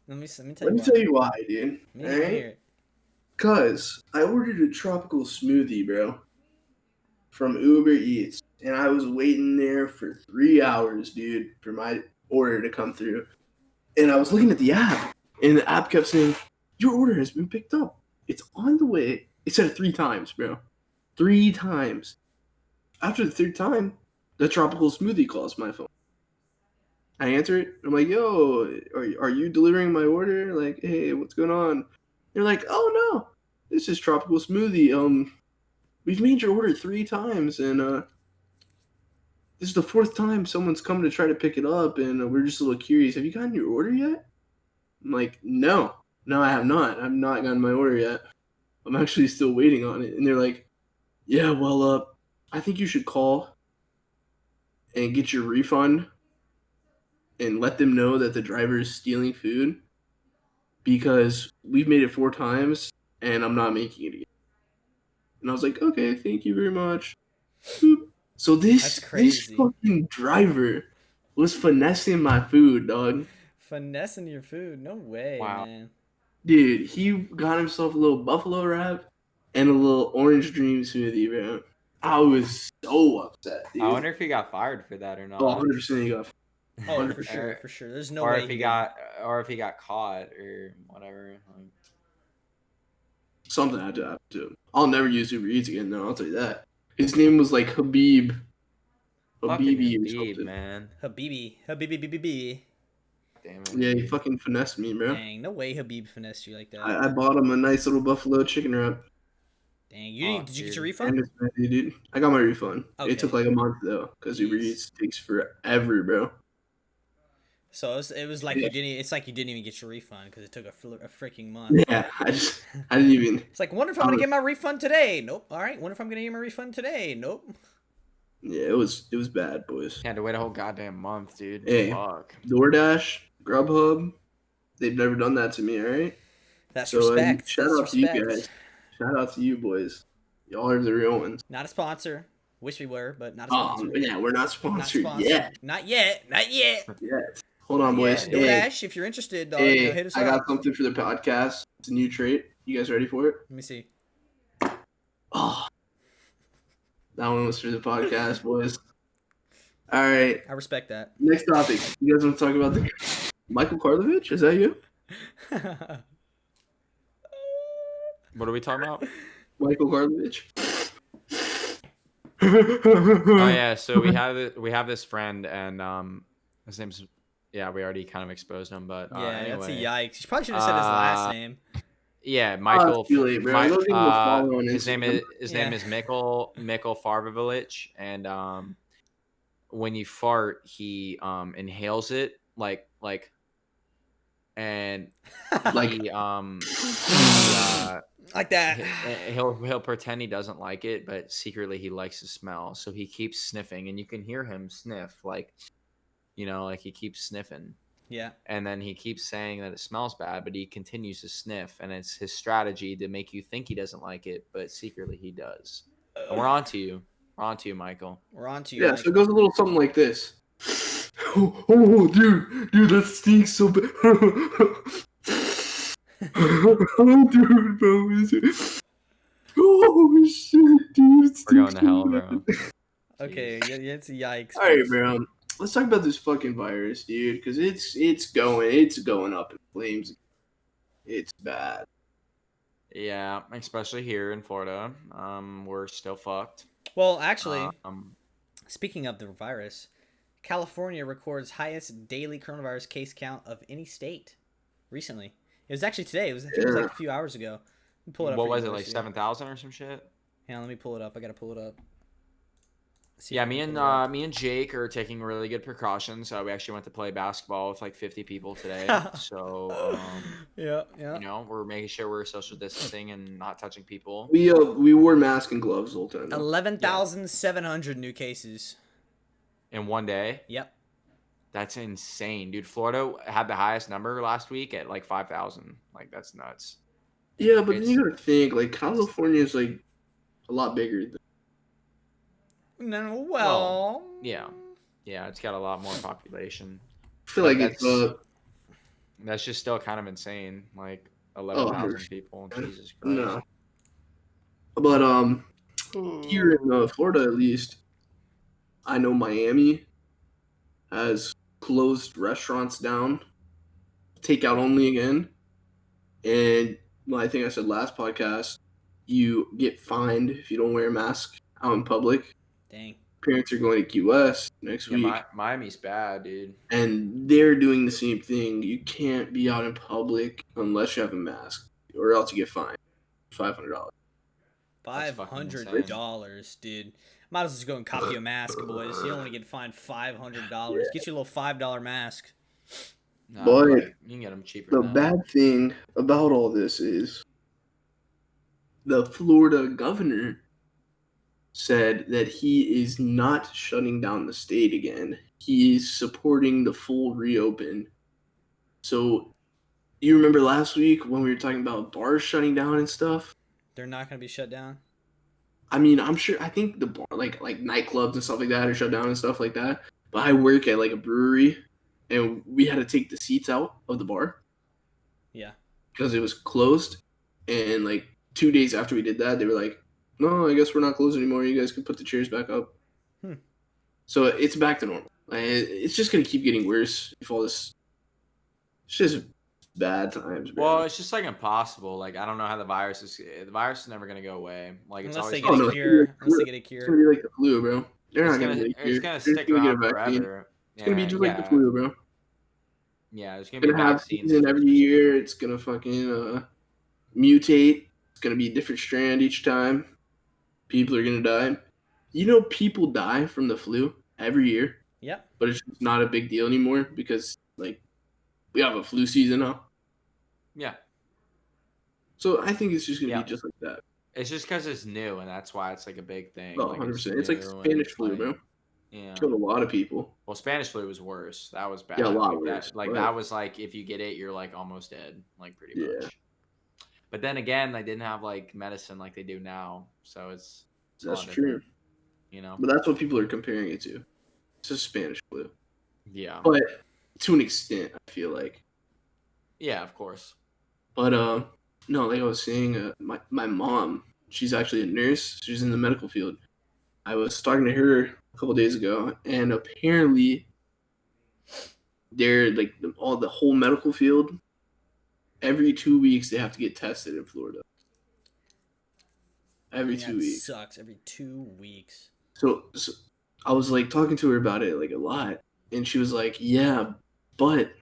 Let me tell Let you me why. tell you why, dude. Let me hear Alright? it. Cause I ordered a tropical smoothie, bro, from Uber Eats, and I was waiting there for 3 hours, dude, for my order to come through. And I was looking at the app, and the app kept saying, "Your order has been picked up. It's on the way." It said it 3 times, bro. 3 times. After the 3rd time, the tropical smoothie calls my phone. I answer it. I'm like, "Yo, are you delivering my order? Like, hey, what's going on?" They're like, "Oh no, this is tropical smoothie. We've made your order 3 times, and this is the 4th time someone's come to try to pick it up, and we're just a little curious. Have you gotten your order yet?" I'm like, "No, I have not. I've not gotten my order yet. I'm actually still waiting on it." And they're like, "Yeah, well, I think you should call and get your refund and let them know that the driver is stealing food because we've made it 4 times and I'm not making it again." And I was like, "Okay, thank you very much." Boop. So That's this crazy. fucking driver was finessing my food, dog. Finessing your food? No way, Wow. man. Dude, he got himself a little buffalo wrap and a little orange dream smoothie, bro. I was so upset, dude. I wonder if he got fired for that or not. Oh, 100% he got. Oh, 100%. for sure. There's no or way if he didn't. got, or if he got caught or whatever. Like, Something had to happen to him. I'll never use Uber Eats again, though, I'll tell you that. His name was like Habib. fucking Habibi or Habib, something. man. Habib. Damn it. Yeah, he fucking finessed me, bro. Dang, no way Habib finessed you like that. I bought him a nice little buffalo chicken wrap. Dang, did you get your dude. refund? And it's smoothie, dude. I got my refund. Okay. It took like a month, though, because Uber Jeez. Eats takes forever, bro. So it was like Yeah. you didn't. It's like you didn't even get your refund because it took a freaking month. Yeah, I didn't even. It's like, wonder if I'm gonna get my refund today. Nope. All right. Wonder if I'm gonna get my refund today. Nope. Yeah, it was bad, boys. Had to wait a whole goddamn month, dude. Hey. Fuck. DoorDash, Grubhub, they've never done that to me, all right? That's So respect. shout That's out to you respect. guys. Shout out to you, boys. Y'all are the real ones. Not a sponsor. Wish we were, but not a sponsor. Yeah, we're not Not sponsored sponsored. yet. Not yet. Not yet. Yet. Hold on, boys. Yeah, Hey, DoorDash, if you're interested, dog, hey, hit us I up. got something for the podcast. It's a new trait. You guys ready for it? Let me see. Oh, that one was for the podcast, boys. All right, I respect that. next topic. You guys want to talk about the Michael Karlovich? Is that you? What are we talking about? Michael Karlovich? Oh yeah, so we have this friend, and his name's we already kind of exposed him, but Yeah, anyway, that's a yikes. You probably should have said his last Uh, name. yeah, Michael. it's too late, bro. Go give him a follow on his name Instagram. is Yeah. name is Mikkel Farvovich, and when you fart, he inhales it and Like- he Like that. he'll pretend he doesn't like it, but secretly he likes the smell. So he keeps sniffing, and you can hear him sniff, like he keeps sniffing, Yeah. and then he keeps saying that it smells bad, but he continues to sniff, and it's his strategy to make you think he doesn't like it, but secretly he does. And we're on to you. We're on to you, Michael. We're on to you. Yeah, Mike. so it goes a little something like this. Oh, dude, that stinks so bad. Oh, dude, bro, is it? Oh shit, dude, it We're going stinks to hell, so bro. bad. Okay, yeah, it's a yikes. All right, bro. Let's talk about this fucking virus, dude, because it's going up in flames. It's bad. Yeah, especially here in Florida. We're still fucked. Well, actually, Um, speaking of the virus, California records highest daily coronavirus case count of any state recently. It was actually today. I think it was like a few hours ago. Let me pull it up. what for was you it, boys like here. 7,000 or some shit? Hang on, let me pull it up. I gotta pull it up. See Yeah, if we can pull it up. me and Jake are taking really good precautions. We actually went to play basketball with like 50 people today. So, Yeah, yeah. you know, we're making sure we're social distancing and not touching people. We wore masks and gloves the whole time. Though. 11,700 new cases. In one day. Yep. That's insane, dude. Florida had the highest number last week at like 5,000. Like, that's nuts. Yeah, but then It's- you gotta think like California is like a lot bigger. No, Well, yeah. Yeah, it's got a lot more population. I feel But like it's that's just still kind of insane. Like oh, 11,000 people. Jesus Christ. no. But here in Florida at least, I know Miami has closed restaurants down, takeout only again, and well, I think I said last podcast, you get fined if you don't wear a mask out in public. Dang. Parents are going to Key West next week. Miami's bad, dude. And they're doing the same thing. You can't be out in public unless you have a mask, or else you get fined $500. $500, dude. Might as well just go and copy a mask, boys. You don't want to get fined $500. Get your little $5 mask. Nah, But you can get them cheaper. The than that. bad thing about all this is the Florida governor said that he is not shutting down the state again. He is supporting the full reopen. So, you remember last week when we were talking about bars shutting down and stuff? They're not going to be shut down? I mean, I'm sure. I think the bar, like nightclubs and stuff like that, are shut down and stuff like that. But I work at like a brewery, and we had to take the seats out of the bar. Yeah. Because it was closed, and like 2 days after we did that, they were like, "No, I guess we're not closed anymore. You guys can put the chairs back up." So it's back to normal. It's just gonna keep getting worse if all this. It's just bad times, bro. Well, it's just like impossible. Like, I don't know how the virus is never gonna go away. Like, it's Unless always they get a cure. Unless they get a It's gonna cure. be like the flu, bro. They're not gonna get a cure. It's gonna They're stick just gonna around get a vaccine. forever. It's gonna be just like the flu, bro. Yeah, there's It's gonna be gonna have vaccines season every year. It's gonna fucking mutate. It's gonna be a different strand each time. People are gonna die. You know, people die from the flu every year. Yep. But it's just not a big deal anymore because like we have a flu season now. Yeah. So I think it's just gonna Yeah. be just like that. It's just because it's new, and that's why it's like a big thing. Oh, Like, 100%. It's like new and Spanish it's flu, like- bro. Yeah. Killed a lot of people. Well, Spanish flu was worse. That was bad. Yeah, a lot like worse, That, like but- that was like if you get it, you're like almost dead, like pretty Yeah. much. But then again, they didn't have like medicine like they do now, so it's a That's lot true. different, you know. But that's what people are comparing it to. It's just Spanish flu. Yeah. But to an extent, I feel like. Yeah, of course. But no, like I was saying, my mom, she's actually a nurse. She's in the medical field. I was talking to her a couple days ago, and apparently, they're like the whole medical field. Every 2 weeks, they have to get tested in Florida. Every That 2 weeks. sucks. Every 2 weeks. So I was like talking to her about it like a lot, and she was like, "Yeah, but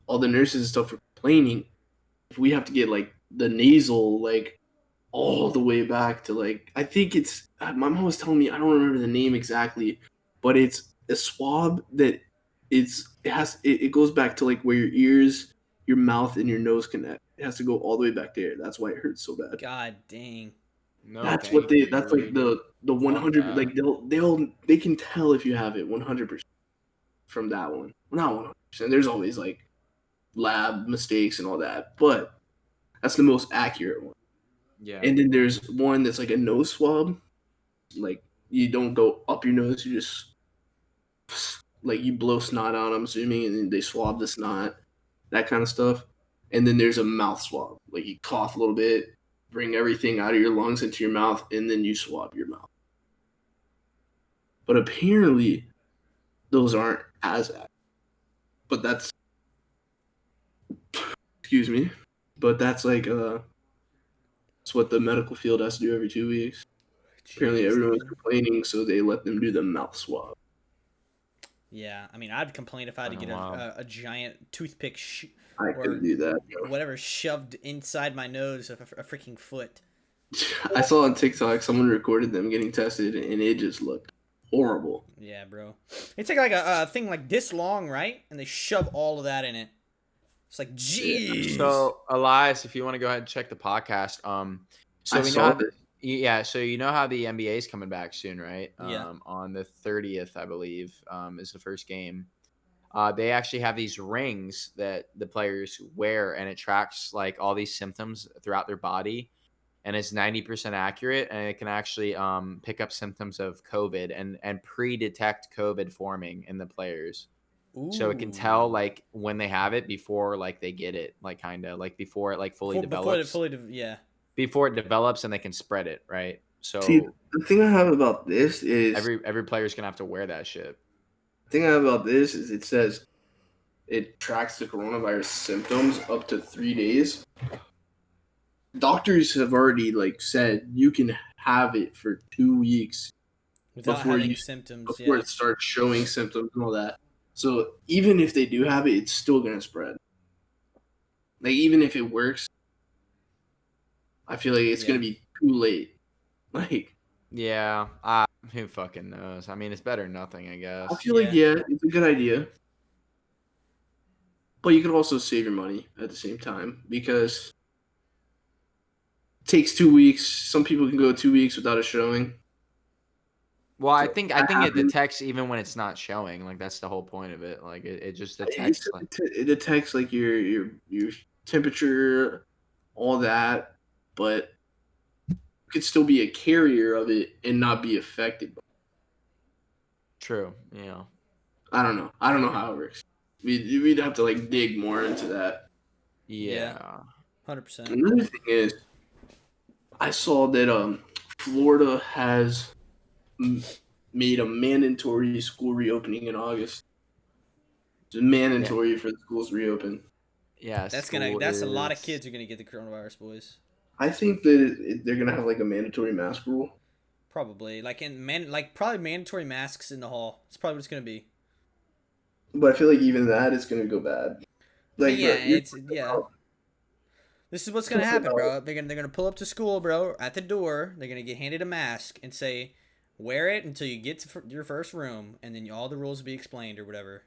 all the nurses and stuff are complaining. If we have to get like the nasal like all the way back to like I think it's my mom was telling me I don't remember the name exactly, but it's a swab that it goes back to like where your ears, your mouth, and your nose connect. It has to go all the way back there. That's why it hurts so bad. God dang. No, That's thank what they. you, That's like dude. the 100. that. Like they can tell if you have it 100% from that one. Well, not 100%. There's always like lab mistakes and all that, but that's the most accurate one. Yeah. And then there's one that's like a nose swab. Like you don't go up your nose. You just like you blow snot out. I'm assuming, and then they swab the snot, that kind of stuff. And then there's a mouth swab. Like you cough a little bit, bring everything out of your lungs into your mouth, and then you swab your mouth. But apparently, those aren't as accurate. But that's, excuse me, but that's like that's what the medical field has to do every 2 weeks. Apparently, Jeez, everyone's dude. complaining, so they let them do the mouth swab. Yeah, I mean, I'd complain if I had to Oh, get wow. a giant toothpick I Or- couldn't do that. Bro. whatever shoved inside my nose of a freaking foot. I saw on TikTok someone recorded them getting tested, and it just looked horrible. Yeah, bro. They take like a thing like this long, right? And they shove all of that in it. It's like, Yeah, jeez. So Elias, if you want to go ahead and check the podcast, so I we know saw how this. yeah, so you know how the NBA is coming back soon, right? Yeah. On the 30th, I believe, is the first game. They actually have these rings that the players wear, and it tracks like all these symptoms throughout their body, and it's 90% accurate, and it can actually pick up symptoms of COVID and pre-detect COVID forming in the players. So it can tell Ooh. like when they have it before like they get it, like kind of like before it like fully Before it develops, yeah. before it develops, and they can spread it, right? See, So the thing I have about this is every player's gonna have to wear that shit. it says it tracks the coronavirus symptoms up to 3 days. Doctors have already like said you can have it for 2 weeks Without before having you symptoms, before yeah. it starts showing symptoms and all that. So even if they do have it, it's still gonna spread. Like even if it works, I feel like it's Yeah. gonna be too late. Like Yeah, who fucking knows? I mean, it's better than nothing, I I guess. feel like it's a good idea, but you could also save your money at the same time because it takes 2 weeks. Some people can go 2 weeks without a showing. Well, I So think I that think it happens. detects even when it's not showing. Like that's the whole point of it. Like it just It, detects like it detects like your temperature, all that, but you could still be a carrier of it and not be affected. true. Yeah. I don't know. I don't know how it works. We'd have to like dig more into that. Yeah. Yeah. 100%. Another thing is, I saw that Florida has m- made a mandatory school reopening in August. It's Yeah. mandatory for the schools to reopen. Yeah. School That's a lot of is. kids are gonna get the coronavirus, boys. I think that they're gonna have like a mandatory mask rule. Probably. Like probably mandatory masks in the hall. It's probably what it's gonna be. But I feel like even that is gonna go bad. I mean, Like, yeah, bro, you're it's yeah. This is what's gonna talking happen, about bro. They're gonna pull up to school, bro. At the door, they're gonna get handed a mask and say, "Wear it until you get to your first room, and then all the rules will be explained or whatever."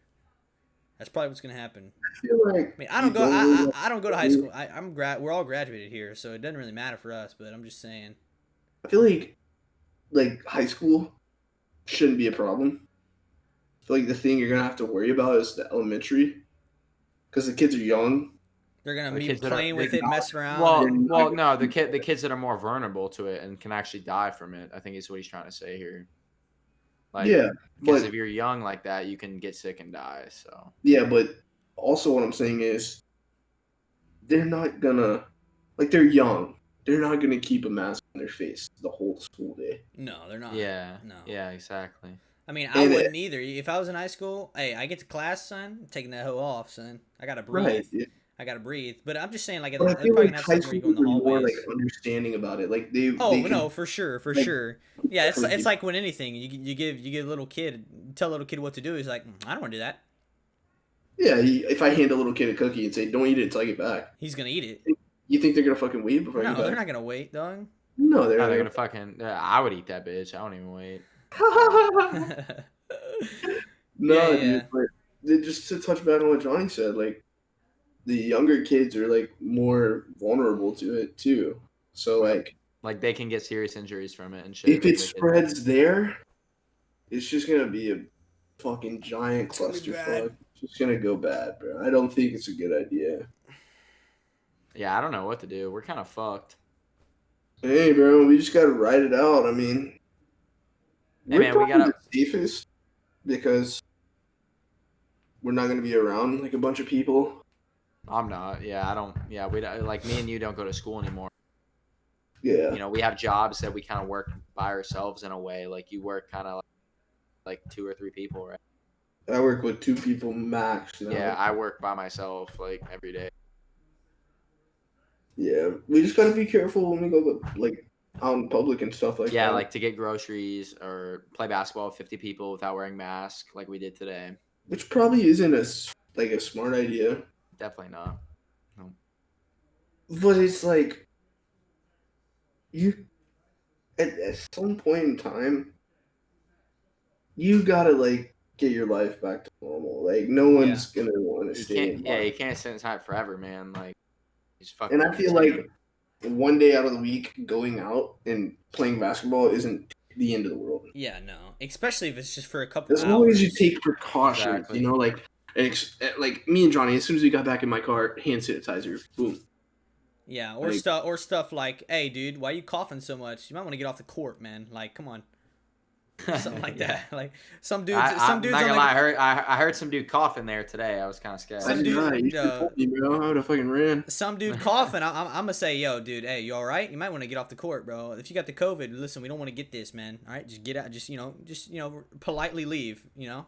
That's probably what's gonna happen. I feel like I mean, you don't really have I don't go to high to. school. I'm grad. We're all graduated here, so it doesn't really matter for us. But I'm just saying. I feel like high school shouldn't be a problem. I feel like the thing you're gonna have to worry about is the elementary because the kids are young. They're gonna The be kids that are playing they, with it, Not, messing around, they're well, and not well, gonna no, be the kids that are more vulnerable to it and can actually die from it. I think is what he's trying to say here. Like, yeah, because but if you're young like that, you can get sick and die. So yeah, but also what I'm saying is they're not gonna like they're young. They're not gonna keep a mask on their face the whole school day. no, they're not. yeah, No. yeah, exactly. I mean, I And wouldn't either. If I was in high school, hey, I get to class, son. I'm taking that hoe off, son. I gotta breathe. right, yeah. I gotta breathe. But I'm just saying, like, But I they're feel probably like gonna have high something where you go in schoolers the are more like hallways. understanding about it. Like they Oh can no, for sure, for like sure. Yeah, definitely it's get- like when anything you give a little kid, tell a little kid what to do. He's like, I don't want to do that. yeah. If I hand a little kid a cookie and say don't eat it until I get back, He's gonna eat it. you think they're gonna fucking wait before I No, get they're back? not gonna wait, dog. No, they're Oh, they're not. gonna fucking. I would eat that bitch. I don't even wait. Yeah, No, yeah. dude. But just to touch back on what Johnny said, like the younger kids are like more vulnerable to it too. So like Like they can get serious injuries from it and shit. if Like it they could. spreads there, it's just gonna be a fucking giant It's gonna be bad. clusterfuck. It's just gonna go bad, bro. I don't think it's a good idea. Yeah, I don't know what to do. We're kind of fucked. Hey, bro, we just gotta ride it out. I mean, Hey we're man, we probably gotta. the safest because we're not gonna be around like a bunch of people. I'm not. Yeah, I don't. Yeah, we don't, like me and you don't go to school anymore. Yeah, You know, we have jobs that we kind of work by ourselves in a way. Like you work kind of like two or three people, right? I work with 2 people max now. Yeah, I work by myself like every day. Yeah, we just gotta be careful when we go like out in public and stuff like Yeah, that. like to get groceries or play basketball with 50 people without wearing masks, like we did today. Which probably isn't like a smart idea, Definitely not. No. but it's like you at some point in time you gotta like get your life back to normal. Like no one's gonna want to You stay. can't. Yeah, you can't sit inside forever, man. Like, he's fucking. And I feel like one day out of the week going out and playing basketball isn't the end of the world. Yeah, no. Especially if it's just for a couple As hours. long as you take precautions, Exactly. you know, like me and Johnny. As soon as we got back in my car, hand sanitizer, boom. Yeah, or stuff like, hey, dude, why are you coughing so much? You might want to get off the court, man. Like, come on. Something like that. Like some dudes. I'm not on gonna the, lie. I heard some dude coughing there today. I was kind of scared. Some I dude- did not. You should have told me, bro. I would have fucking ran. some dude coughing. I'm gonna say, yo, dude, hey, you all right? You might want to get off the court, bro. If you got the COVID, listen, we don't want to get this, man. All right, just get out. Just politely leave. You know,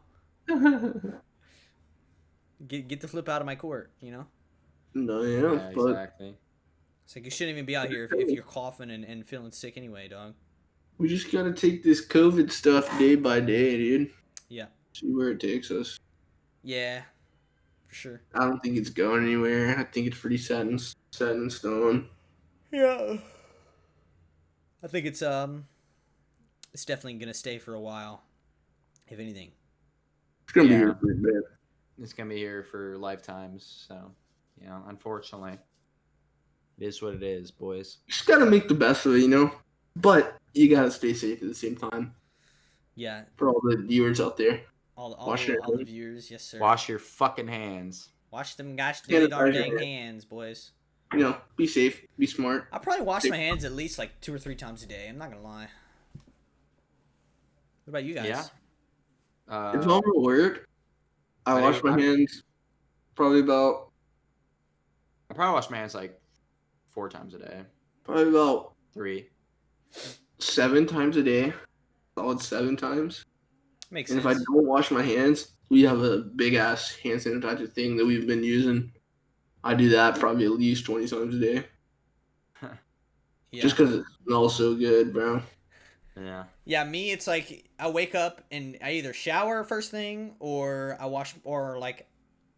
get the flip out of my court. You know, No, Yeah, but exactly. it's like you shouldn't even be out here if you're coughing and feeling sick anyway, dog. we just gotta take this COVID stuff day by day, dude. Yeah. See where it takes us. Yeah, for sure. I don't think it's going anywhere. I think it's pretty set in stone. Yeah. I think it's definitely gonna stay for a while, if anything. It's gonna be Yeah. here for a bit. It's gonna be here for lifetimes. So, unfortunately, it is what it is, boys. Just gotta make the best of it, you know. But you gotta stay safe at the same time Yeah, for all the viewers out there. all Wash your the hands. viewers, yes sir. Wash your fucking hands. Wash them gosh Yeah, dirty darn wash your dang hands. hands, boys. You know, be safe, be smart. I probably wash my hands at least like 2 or 3 times a day. I'm not gonna lie. What about you guys? Yeah. If I'm at work, I wash my hands probably about I probably wash my hands like 4 times a day. 3. 7 times a day. Solid 7 times. Makes And sense. if I don't wash my hands, we have a big ass hand sanitizer thing that we've been using. I do that probably at least 20 times a day. Yeah. Just because it smells so good, bro. Yeah. Yeah, me, it's like I wake up and I either shower first thing or I wash, or like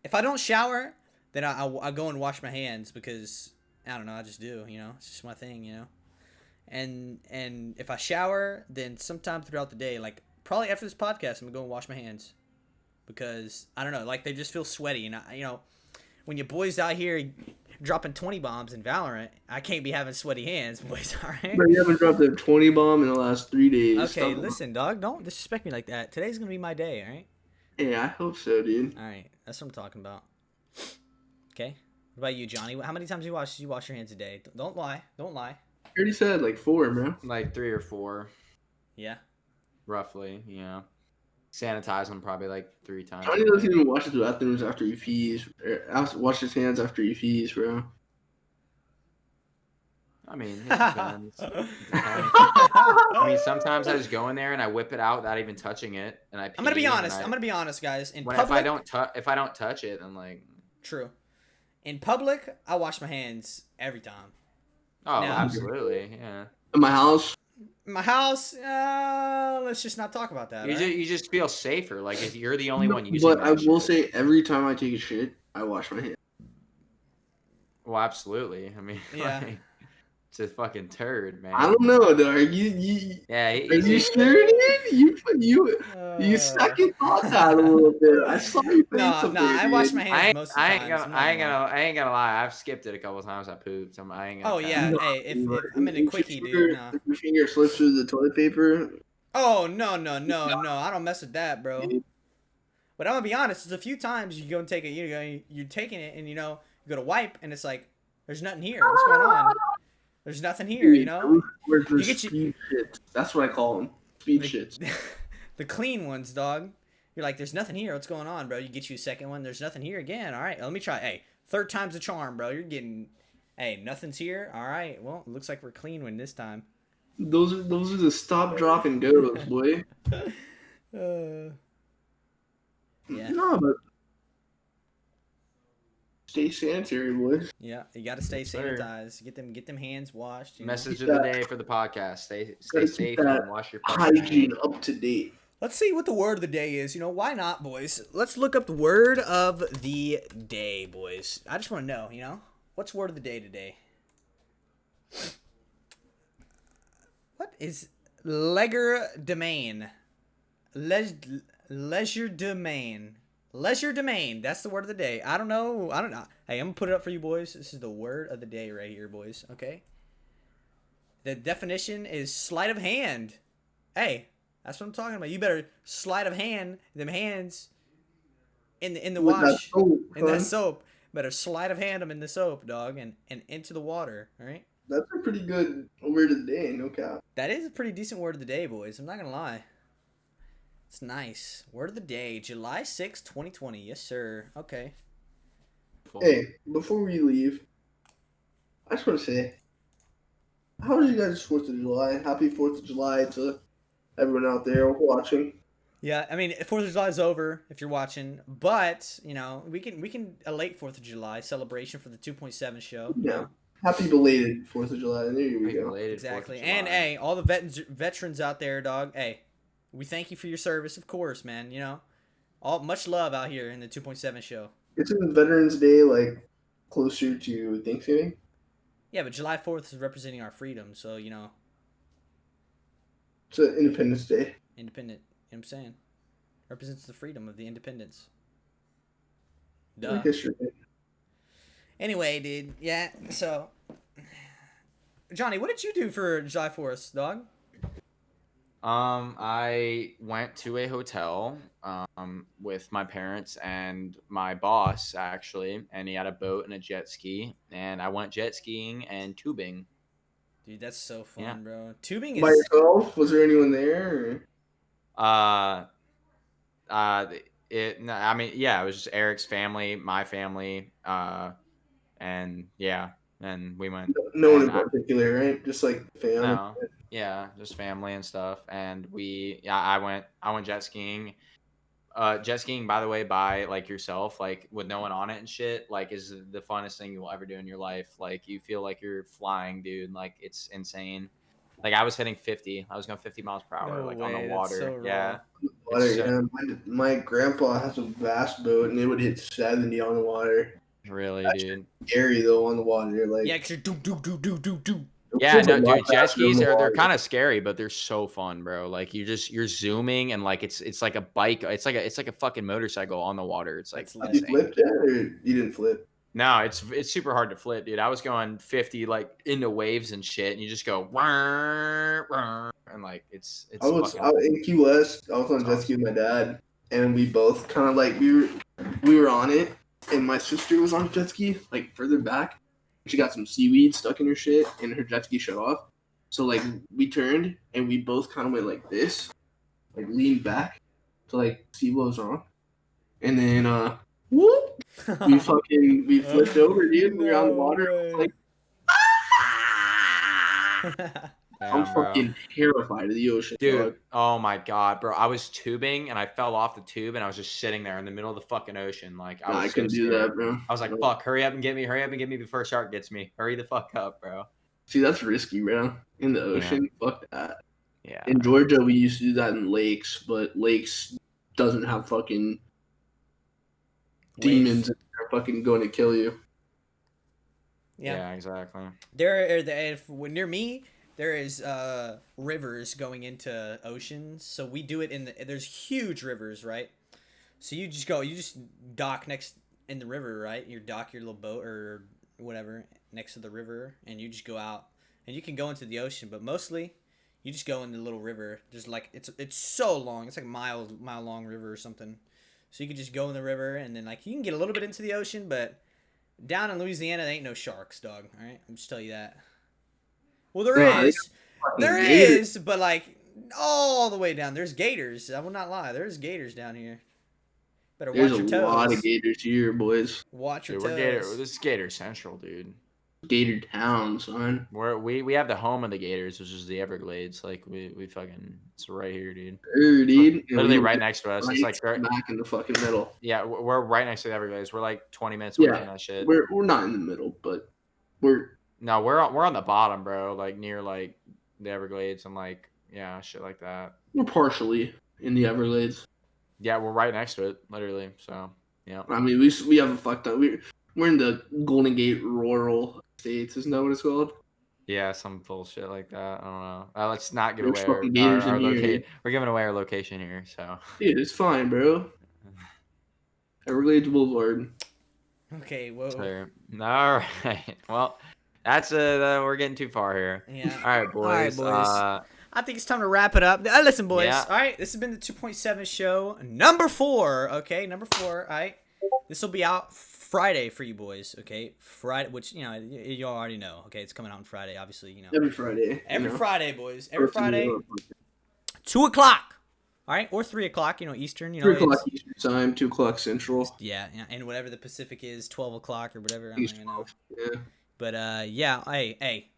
if I don't shower, then I go and wash my hands because I don't know, I just do, you know, it's just my thing, you know. And if I shower, then sometime throughout the day, like probably after this podcast, I'm gonna go and wash my hands because I don't know, like they just feel sweaty, and you know, when your boys out here dropping 20 bombs in Valorant, I can't be having sweaty hands, boys. All right. But you haven't dropped a 20 bomb in the last 3 days. Okay, Stop. listen, dog. Don't disrespect me like that. Today's gonna be my day, all right? Yeah, I hope so, dude. All right, that's what I'm talking about. Okay. What about you, Johnny? How many times do you wash your hands a day? Don't lie. Don't lie. I already said like 4, bro. Like 3 or 4, Yeah. roughly. Sanitize them probably like 3 times. Johnny doesn't even wash his bathrooms after he pees. Wash his hands after he pees, bro. I mean, it depends. I mean, sometimes I just go in there and I whip it out without even touching it, and I. I'm gonna be pee, and honest. I'm gonna be honest, guys. In If public, I don't touch it, then like. true. In public, I wash my hands every time. Oh, Now- absolutely, yeah. In my house, My house, let's just not talk about that. You all right? just, you just feel safer, like if you're the only one using. but I that will shit. say every time I take a shit, I wash my hands. Well, absolutely. I mean, Yeah. like, it's a fucking turd, man. I don't know, dog. You Yeah, are you he's- sure, dude? You second thought that a little bit. I saw you face No, up no, there, I wash dude. my hands most of the I time. ain't gonna lie. I've skipped it a couple times. I pooped. I ain't gonna. Oh, yeah. No, Hey, if dude, I'm in a if quickie, your dude, finger- nah. if your finger slips through the toilet paper. Oh no. I don't mess with that, bro. But I'm gonna be honest. There's a few times you go and take it. You're taking it, and you go to wipe, and it's like there's nothing here. What's going on? There's nothing here. You know. Where's the You get you- speed shits? That's what I call them. Speed shits. The clean ones, dog. You're like, there's nothing here. What's going on, bro? You get you a second one. There's nothing here again. All right, let me try. Hey, third time's a charm, bro. You're getting. Hey, nothing's here. All right. Well, it looks like we're clean one this time. Those are the stop, drop, and goes, boy. Yeah. No, but stay sanitary, boys. Yeah, you got to stay sir. sanitized. Get them hands washed. You know? Message Keep of the that- day for the podcast: stay Gotta keep safe that and wash your fucking Hygiene hands. up to date. Let's see what the word of the day is. You know, why not, boys? Let's look up the word of the day, boys. I just want to know, what's word of the day today? What is legerdemain? Leisure domain. Leisure domain. That's the word of the day. I don't know. Hey, I'm gonna put it up for you boys. This is the word of the day right here, boys. Okay. The definition is sleight of hand. Hey, that's what I'm talking about. You better sleight of hand them hands in the With that wash soap, in that son. soap. Better sleight of hand them in the soap, dog, and into the water. All right. That's a pretty good word of the day, no cap. That is a pretty decent word of the day, boys. I'm not gonna lie. It's nice. Word of the day, July 6th, 2020. Yes, sir. Okay. Hey, before we leave, I just want to say, how was you guys' 4th of July? Happy 4th of July to everyone out there watching. Yeah, I mean, 4th of July is over if you're watching, but you know we can a late 4th of July celebration for the 2.7 show. You Yeah. know? Happy belated 4th of July. There we Happy go. belated Exactly. 4th of And July. hey, all the veterans out there, dog. Hey, we thank you for your service, of course, man. You know, all much love out here in the 2.7 show. Isn't Veterans Day like closer to Thanksgiving? Yeah, but July 4th is representing our freedom, so you know, It's Independence Day. independent. You know what I'm saying? Represents the freedom of the independence. I Duh. guess you're right. Anyway, dude. Yeah. So, Johnny, what did you do for July 4th, dog? I went to a hotel with my parents and my boss actually, and he had a boat and a jet ski, and I went jet skiing and tubing. Dude, that's so fun, Yeah. bro. Tubing By is yourself? Was there anyone there? Or? No, I mean, yeah, it was just Eric's family, my family, and yeah, and we went. No one in And particular, right? Just like fam. no, yeah, just family and stuff, and I went jet skiing. Jet skiing, by the way, by like yourself, like with no one on it and shit, like is the funnest thing you'll ever do in your life. Like you feel like you're flying, dude. Like it's insane. Like I was hitting 50. I was going 50 miles per hour, No like way, on the that's water. so Yeah. raw. Water, It's so- yeah. My grandpa has a vast boat, and it would hit 70 on the water. Really, dude. Scary though on the water, like Yeah, because you're do. Yeah, it's a no, lot dude. Jet faster on skis the they're water. kind of scary, but they're so fun, bro. Like you're zooming and like it's like a bike. It's like a fucking motorcycle on the water. It's like That's lit. You insane. flipped it, or you didn't flip? No, it's super hard to flip, dude. I was going 50 like into waves and shit, and you just go "Wah, wah," and like it's I was fucking out in Key West. I was on jet ski with my dad, and we both kind of like we were on it, and my sister was on a jet ski like further back. She got some seaweed stuck in her shit, and her jet ski shut off. So like we turned, and we both kind of went like this, like leaned back to like see what was wrong, and then whoop, we flipped over, dude. We were on the water. I was like, I'm Damn, bro. fucking terrified of the ocean, Dude, dog. oh my god, bro. I was tubing and I fell off the tube and I was just sitting there in the middle of the fucking ocean. Like I Nah, was I so couldn't do scared. that, bro. I was like, fuck, hurry up and get me before a shark gets me. Hurry the fuck up, bro. See, that's risky, bro. In the ocean, fuck that. Yeah. In Georgia, we used to do that in lakes, but lakes doesn't have fucking demons that are fucking going to kill you. Yeah. Exactly. Near me, there is rivers going into oceans. So we do it there's huge rivers, right? So you just dock next in the river, right? You dock your little boat or whatever next to the river, and you just go out, and you can go into the ocean, but mostly you just go in the little river. There's like it's so long. It's like mile long river or something. So you can just go in the river, and then like you can get a little bit into the ocean, but down in Louisiana, there ain't no sharks, dog. All right, I'm just tell you that. Well, there is, but like all the way down, there's gators. I will not lie, there's gators down here. Better There's watch a your toes. lot of gators here, boys. Watch your Dude, toes. this is Gator Central, dude. Gator town, son. We have the home of the Gators, which is the Everglades. Like we fucking it's right here, dude. Dude. Literally right next to us. It's like back in the fucking middle. yeah, we're right next to the Everglades. We're like 20 minutes away Yeah, from that shit. we're not in the middle, but we're No, we're on the bottom, bro. Like near like the Everglades and like yeah, shit like that. partially in the Everglades. Yeah, we're right next to it, literally. So yeah. I mean, we have a fucked up. We're in the Golden Gate rural states. Isn't that what it's called? Yeah, some bullshit like that. I don't know. Let's not give There's away fucking gators in here. location. We're giving away our location here, so. Dude, it's fine, bro. Everglades Boulevard. Okay, whoa. So, all right. Well, that's we're getting too far here. Yeah. All right, boys. All right, boys. I think it's time to wrap it up. Listen, boys. Yeah. All right, this has been the 2.7 show, number 4. Okay, number 4. All right, this will be out Friday for you boys. Okay, Friday, which you already know. Okay, it's coming out on Friday. Obviously, Every Friday. Every Friday, boys. Every First of Friday, the month. 2:00. All right, or 3:00. Eastern. 3 o'clock Eastern time, 2 o'clock Central. Yeah, and whatever the Pacific is, 12 o'clock or whatever. I don't even know. Yeah. But yeah, hey,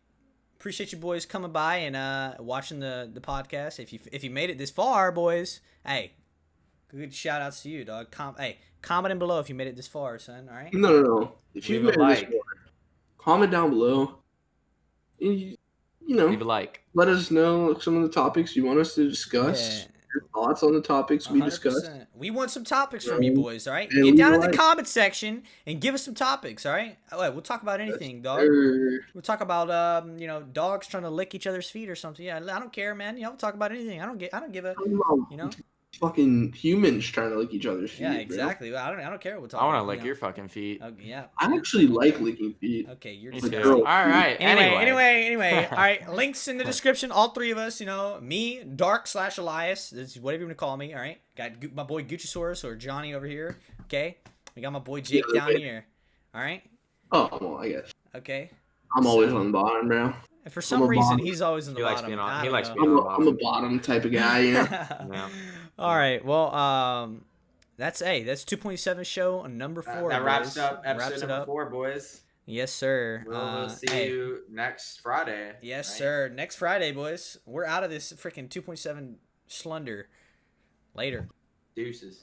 appreciate you boys coming by and watching the podcast. If you made it this far, boys, hey, good shout outs to you, dog. Comment below if you made it this far, son. All right. No. If you Leave made a this like. far, comment down below. And Leave a like. let us know some of the topics you want us to discuss. Yeah. Your thoughts on the topics we discussed. 100%. We want some topics from you boys, all right? and Get leave down a in the like. comment section and give us some topics, all right? All right, we'll talk about anything, dog. Or We'll talk about dogs trying to lick each other's feet or something. Yeah, I don't care, man. We'll talk about anything. I don't give a fucking humans trying to lick each other's feet. Yeah, bro. exactly. I don't care what we'll talk I want about. to lick your fucking feet. Yeah. I actually like licking feet. Okay, you're Me just too. girl. All right. Anyway. All right, links in the description. All three of us, me, Dark/Elias. This is whatever you want to call me. All right. Got my boy Guccisaurus or Johnny over here. Okay. We got my boy Jake down here. All right. Oh, well, I guess. Okay. I'm always on the bottom, bro. And for some a reason, bottom. he's always in the He likes bottom. being on- I he don't likes know. being I'm a bottom type of guy, Yeah. All right. Well, that's 2.7 show number 4. That wraps boys. up Wraps episode it number up. 4, boys. Yes, sir. We'll see you next Friday. Yes, right? sir. Next Friday, boys. We're out of this freaking 2.7 slunder. Later. Deuces.